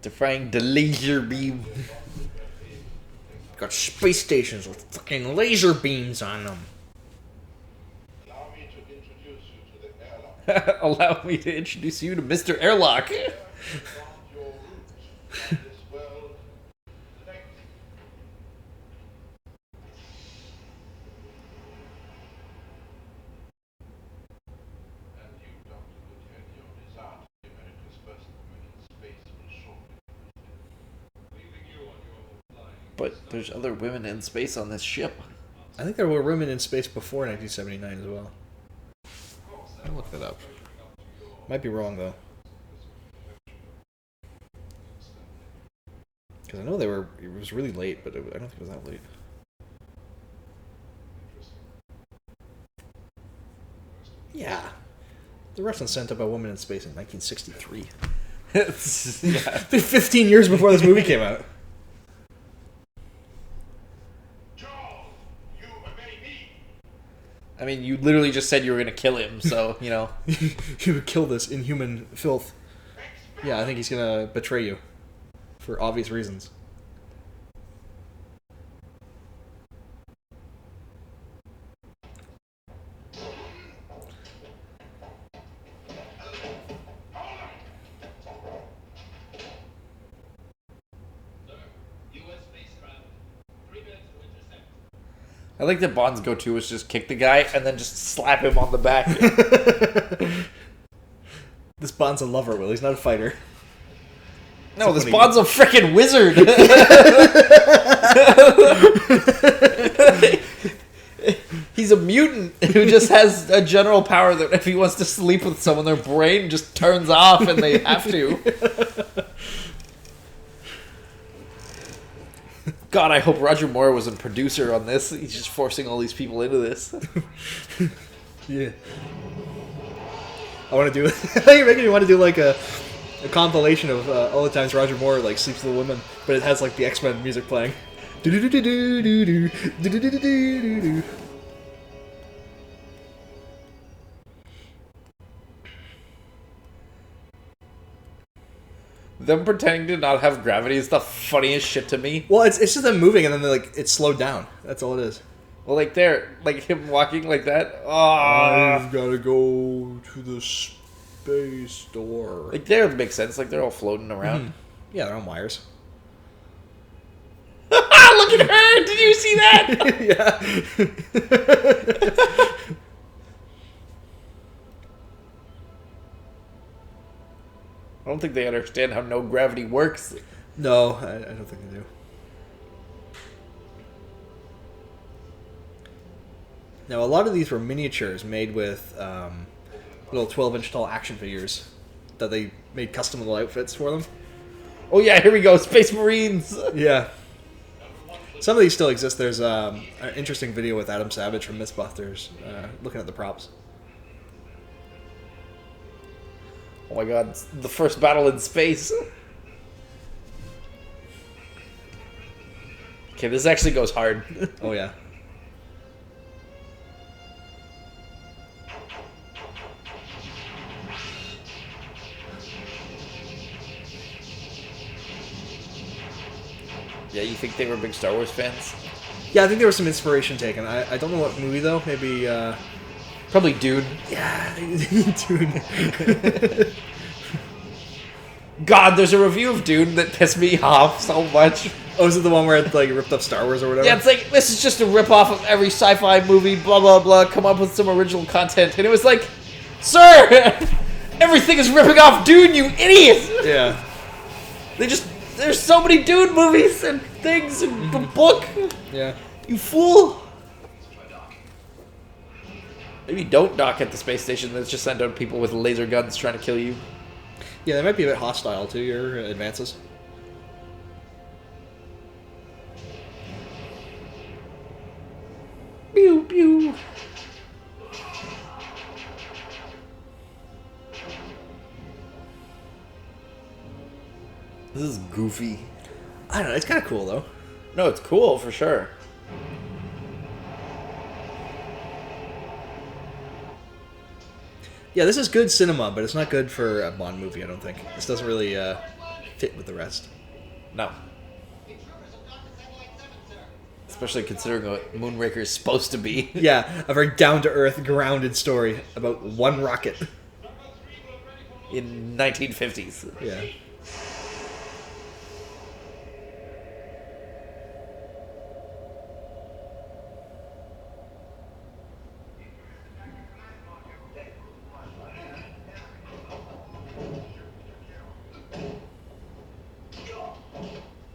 B: Defying the laser beam.
A: Got space stations with fucking laser beams on them.
D: Allow me to introduce you to the airlock.
B: Allow me to introduce you to Mr. Airlock.
D: Found your roots in this world. Thank you. And you, Dr. Lieutenant, your desire to be America's first woman in space will shortly be completed. Leaving you on your own flying.
B: But there's other women in space on this ship.
A: I think there were women in space before 1979 as well. I'll look that up. Might be wrong though. Because I know they were. It was really late, but I don't think it was that late. Yeah, the Russians sent up a woman in space in 1963.
B: Yeah.
A: 15 years before this movie came out.
D: Charles, you obey me.
B: I mean, you literally just said you were gonna kill him, so, you know.
A: You would kill this inhuman filth. Yeah, I think he's gonna betray you. For obvious reasons.
B: I like that Bond's go-to was just kick the guy and then just slap him on the back.
A: This Bond's a lover, Will. He's not a fighter.
B: No, this Bond's a freaking wizard. He's a mutant who just has a general power that if he wants to sleep with someone, their brain just turns off and they have to. God, I hope Roger Moore was a producer on this. He's just forcing all these people into this.
A: Yeah. I want to do. You're making me want to do like a compilation of all the times Roger Moore like sleeps with a woman, but it has like the X-Men music playing.
B: Them pretending to not have gravity is the funniest shit to me.
A: Well, it's just them moving and then like it's slowed down. That's all it is.
B: Well, like there, like him walking like that.
A: I've gotta go to the space door.
B: Like there, it makes sense. Like they're all floating around.
A: Yeah, they're on wires.
B: Look at her! Did you see that?
A: Yeah.
B: I don't think they understand how no gravity works.
A: No, I don't think they do. Now, a lot of these were miniatures made with little 12-inch tall action figures that they made custom little outfits for them.
B: Oh yeah, here we go, Space Marines!
A: Yeah. Some of these still exist. There's an interesting video with Adam Savage from Mythbusters looking at the props.
B: Oh my god, it's the first battle in space. Okay, this actually goes hard.
A: Oh yeah.
B: Yeah, you think they were big Star Wars fans?
A: Yeah, I think there was some inspiration taken. I don't know what movie though. Maybe
B: Probably Dune.
A: yeah, Dune.
B: God, there's a review of Dune that pissed me off so much.
A: Oh, is it the one where it like ripped up Star Wars or whatever?
B: Yeah, it's like, this is just a rip-off of every sci-fi movie, blah, blah, blah, come up with some original content. And it was like, sir, everything is ripping off Dune, you idiot!
A: Yeah.
B: They just There's so many Dune movies and things and the book.
A: Yeah.
B: You fool. Maybe don't dock at the space station. Let's just send out people with laser guns trying to kill you.
A: Yeah, they might be a bit hostile to your advances.
B: Pew pew. This is goofy.
A: I don't know, it's kind of cool, though.
B: No, it's cool for sure.
A: Yeah, this is good cinema, but it's not good for a Bond movie, I don't think. This doesn't really fit with the rest.
B: No. Especially considering what Moonraker is supposed to be.
A: Yeah, a very down-to-earth, grounded story about one rocket.
B: In 1950s.
A: Yeah.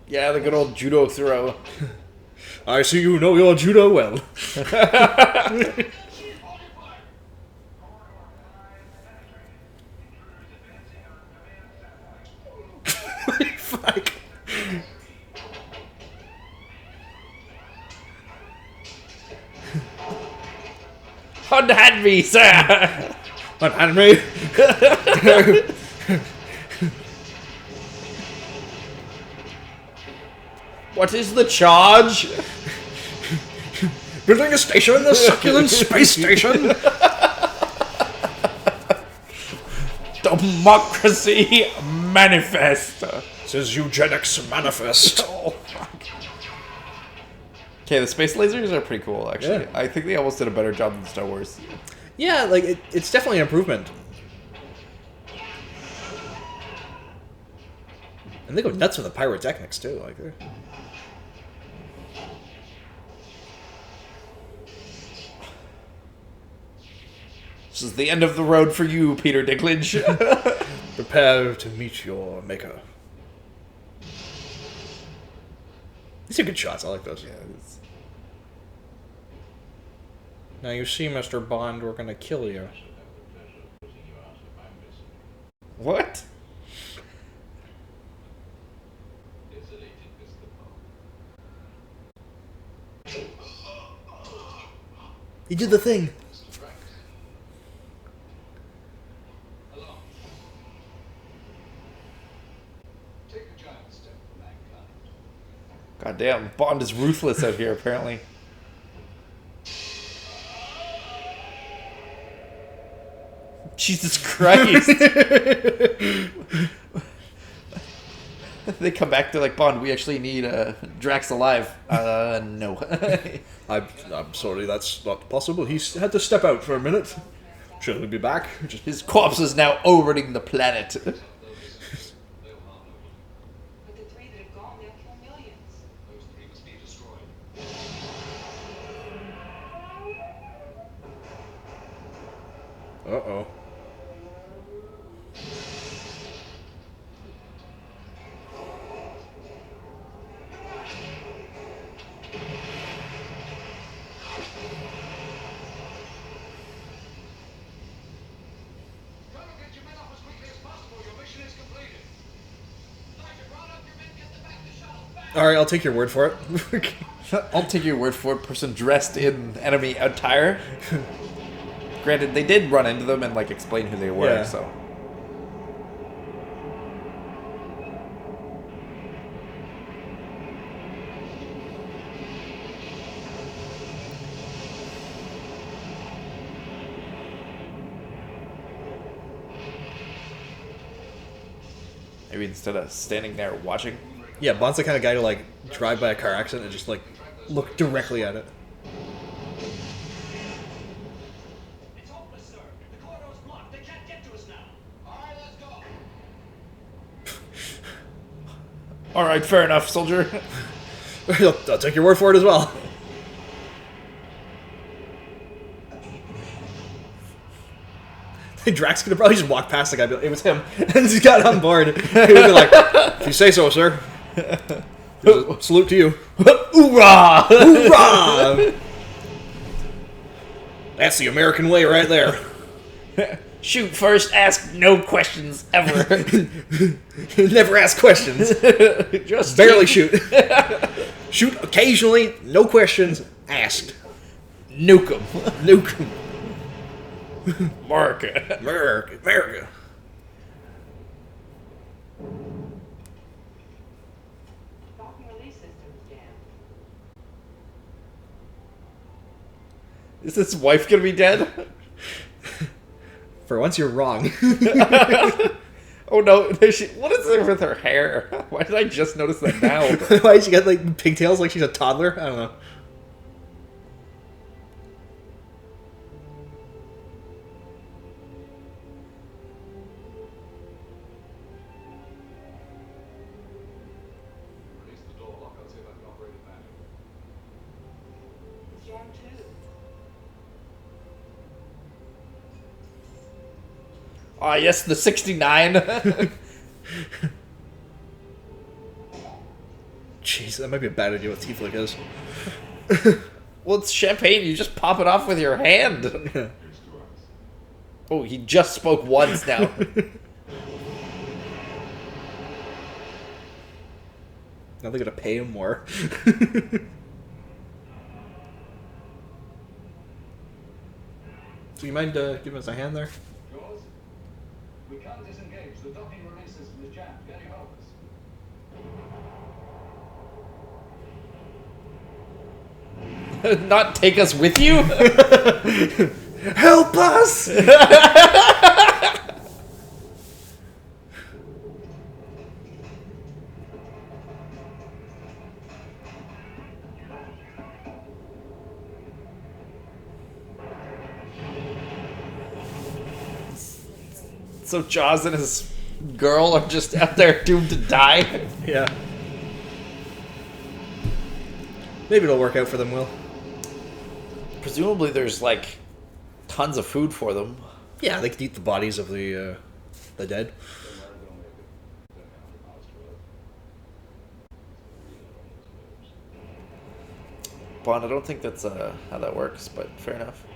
B: Yeah, the good old judo throw.
A: I see you know your judo well. Fuck.
B: Unhand me, sir!
A: Unhand me.
B: What is the charge?
A: Building a station in the succulent space station.
B: Democracy manifest.
A: Says eugenics manifest.
B: Oh, fuck. Okay, the space lasers are pretty cool, actually.
A: Yeah.
B: I think they almost did a better job than Star Wars.
A: Yeah, like it's definitely an improvement. And they go nuts with the pyrotechnics too. Like,
B: This is the end of the road for you, Peter Dinklage.
A: prepare to meet your maker. These are good shots. I like those.
B: Yeah, it's...
A: Now you see, Mr. Bond, we're gonna kill you.
B: What?
A: He did the thing.
B: God damn, Bond is ruthless out here, apparently. Jesus Christ. They come back, they're like, Bond, we actually need Drax alive. No.
A: I'm sorry, that's not possible. He's had to step out for a minute. Shall we be back? Just
B: His corpse is now orbiting the planet.
C: But the three that have gone, they'll kill millions.
D: Those three must be destroyed.
A: Uh-oh.
D: Colonel, get your men up as quickly as possible. Your mission is completed. Sergeant, round up your men, get them back to shuttle. Fast!
A: All right, I'll take your word for it.
B: I'll take your word for it, person dressed in enemy attire. Granted, they did run into them and, like, explain who they were,
A: Yeah.
B: so... Maybe instead of standing there watching.
A: Yeah, Bond's the kind of guy to like drive by a car accident and just like look directly at it.
C: It's hopeless, sir. The corridor's blocked. They can't get to us now. All right, let's go.
B: Alright, fair enough, soldier.
A: I'll take your word for it as well. Drax could have probably just walked past the guy, and be like, it was him, and he got on board. He would be like, "If you say so, sir." Salute to you.
B: Hoorah!
A: Hoorah! That's the American way right there.
B: Shoot first, ask no questions ever.
A: Never ask questions.
B: Just
A: Barely shoot. Shoot occasionally, no questions asked.
B: nuke 'em.
A: Nuke.
B: America.
A: America. America.
C: Docking release system's jammed.
B: Is his wife gonna be dead?
A: For once, you're wrong.
B: Oh no! What is it with her hair? Why did I just notice that now?
A: Why she got like pigtails like she's a toddler? I don't know.
D: Release the door lock. I'll see if I can operate it manually.
C: It's jammed too.
B: Ah, yes, the 69.
A: Jeez, that might be a bad idea with teeth like this.
B: Well, it's champagne. You just pop it off with your hand.
D: Here's to us.
B: Oh, he just spoke once now.
A: Now they're gonna pay him more. So you mind giving us a hand there?
C: Yours? We can't disengage. The docking release system is jammed. Can you help us?
B: Not take us with you?
A: Help us!
B: So Jaws and his girl are just out there doomed to die?
A: Yeah. Maybe it'll work out for them, Will.
B: Presumably there's, like, tons of food for them.
A: Yeah, they could eat the bodies of the dead.
B: Bond, I don't think that's how that works, but fair enough.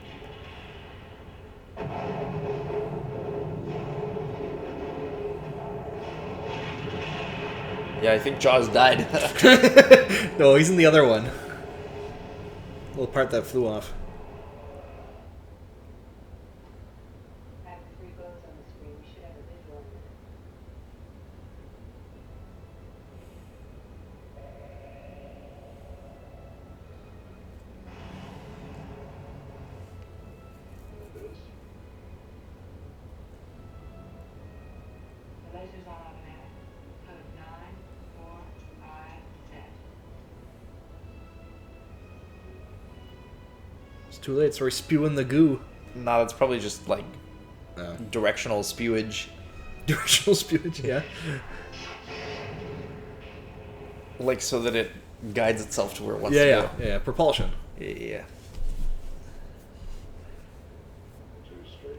B: Yeah, I think Jaws died.
A: No, he's in the other one. Little part that flew off.
C: I have 3 boats on the screen. We should have a visual in a minute. The laser's on automatic. Code 945 set.
A: It's too late, so we're spewing the goo.
B: No, it's probably just, like, directional spewage.
A: Directional spewage, yeah.
B: Like, so that it guides itself to where it wants
A: Yeah,
B: to
A: yeah,
B: go.
A: yeah. Propulsion.
B: Yeah.
D: Two straight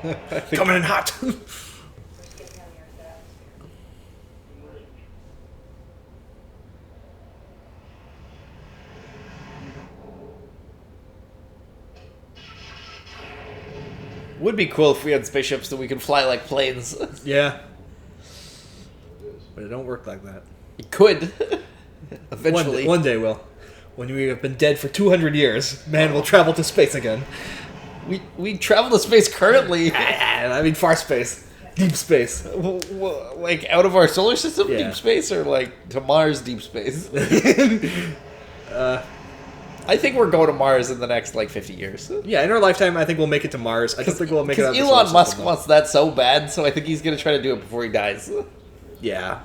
D: ahead.
A: Coming in hot.
C: We're skipping on the Earth's atmosphere.
B: Would be cool if we had spaceships that we could fly like planes.
A: Yeah. But it don't work like that.
B: It could. Eventually.
A: One day, Will. When we have been dead for 200 years, man will travel to space again.
B: We travel to space currently.
A: I mean, far space. Deep space.
B: Like, out of our solar system
A: Yeah.
B: deep space, or like to Mars deep space? I think we're going to Mars in the next, like, 50 years.
A: Yeah, in our lifetime, I think we'll make it to Mars. I don't think we'll make it out of
B: Because
A: the solar
B: Elon Musk
A: system, though.
B: wants that so bad, so I think he's going to try to do it before he dies.
A: Yeah.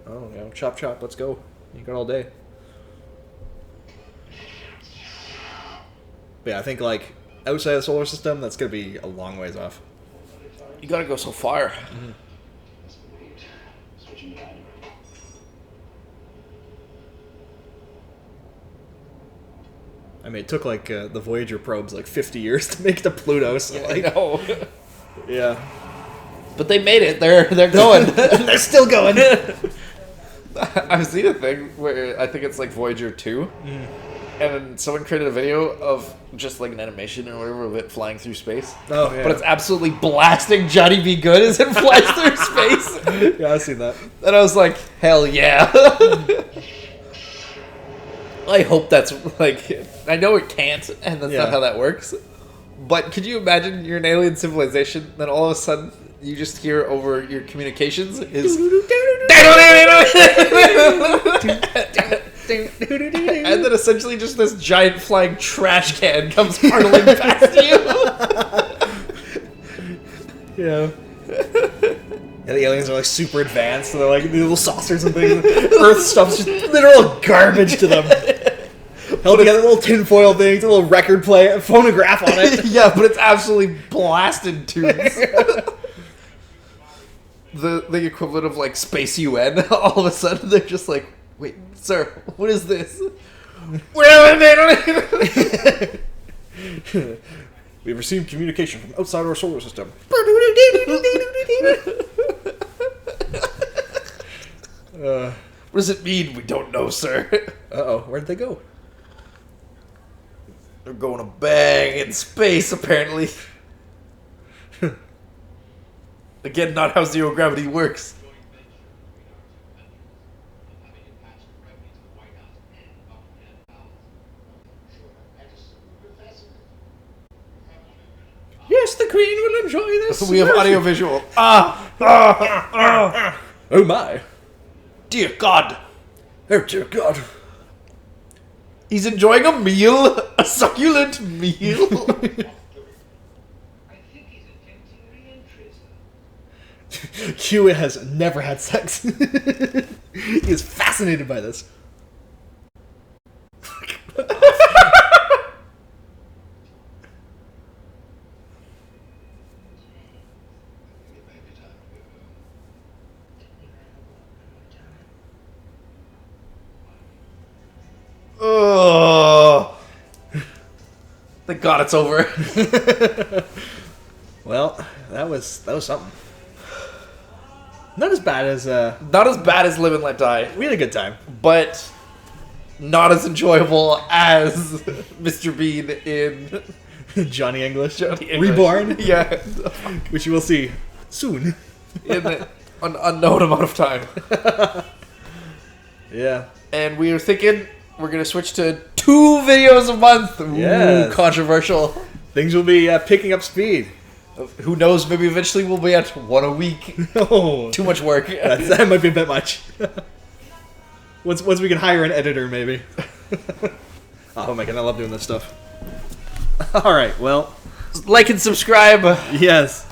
A: Oh, you know, chop chop, let's go. You got all day. But yeah, I think, like, outside the solar system, that's going to be a long ways off.
B: You got to go so far.
C: Switching to dynamo.
A: I mean, it took like the Voyager probes like 50 years to make to Pluto. So like,
B: No.
A: yeah,
B: But they made it. They're going.
A: they're still going.
B: I've seen a thing where I think it's like Voyager 2. And someone created a video of just like an animation or whatever of it flying through space.
A: Oh yeah,
B: But it's absolutely blasting Johnny B. Good as it flies through space.
A: yeah, I've seen that.
B: And I was like, hell yeah. I hope that's like, I know it can't, and that's
A: Yeah.
B: not how that works. But could you imagine you're an alien civilization, then all of a sudden you just hear over your communications is. And then essentially just this giant flying trash can comes hurtling past you.
A: Yeah. And the aliens are like super advanced, so they're like little saucers and things. Earth stuff's just literal garbage to them. Held together little tinfoil things, a little record player, a phonograph on it.
B: Yeah, but it's absolutely blasted tunes. The equivalent of like Space UN. All of a sudden they're just like, wait, sir, what is this?
A: We've received communication from outside our solar system.
B: What does it mean? We don't know, sir.
A: Uh-oh, where did they go?
B: They're going to bang in space, apparently. Again, not how zero gravity works.
C: Joint venture between our two countries. Having it passed directly to the White House and Buckingham Palace. Sure, I just we're fascinated.
A: Yes, the Queen will enjoy this.
B: We have audio visual.
A: Oh my.
B: Dear God.
A: Oh dear God.
B: He's enjoying a meal. A succulent meal.
C: I think he's attempting re-entry, sir.
A: Hewitt has never had sex. He is fascinated by this.
C: It may be time to go home.
B: Oh. Thank God it's over.
A: Well, that was something. Not as bad as
B: Not as bad as Live and Let Die,
A: we had a good time.
B: but not as enjoyable as Mr. Bean in
A: Johnny English.
B: Johnny English.
A: Reborn,
B: Yeah.
A: which you will see soon.
B: In an unknown amount of time.
A: Yeah.
B: And we were thinking we're going to switch to 2 videos a month. Ooh,
A: Yes.
B: controversial.
A: Things will be picking up speed.
B: Who knows, maybe eventually we'll be at 1 a week.
A: Oh,
B: Too much work.
A: that might be a bit much. Once we can hire an editor, maybe. Oh my god, I love doing this stuff. All right, well,
B: Like and subscribe.
A: yes.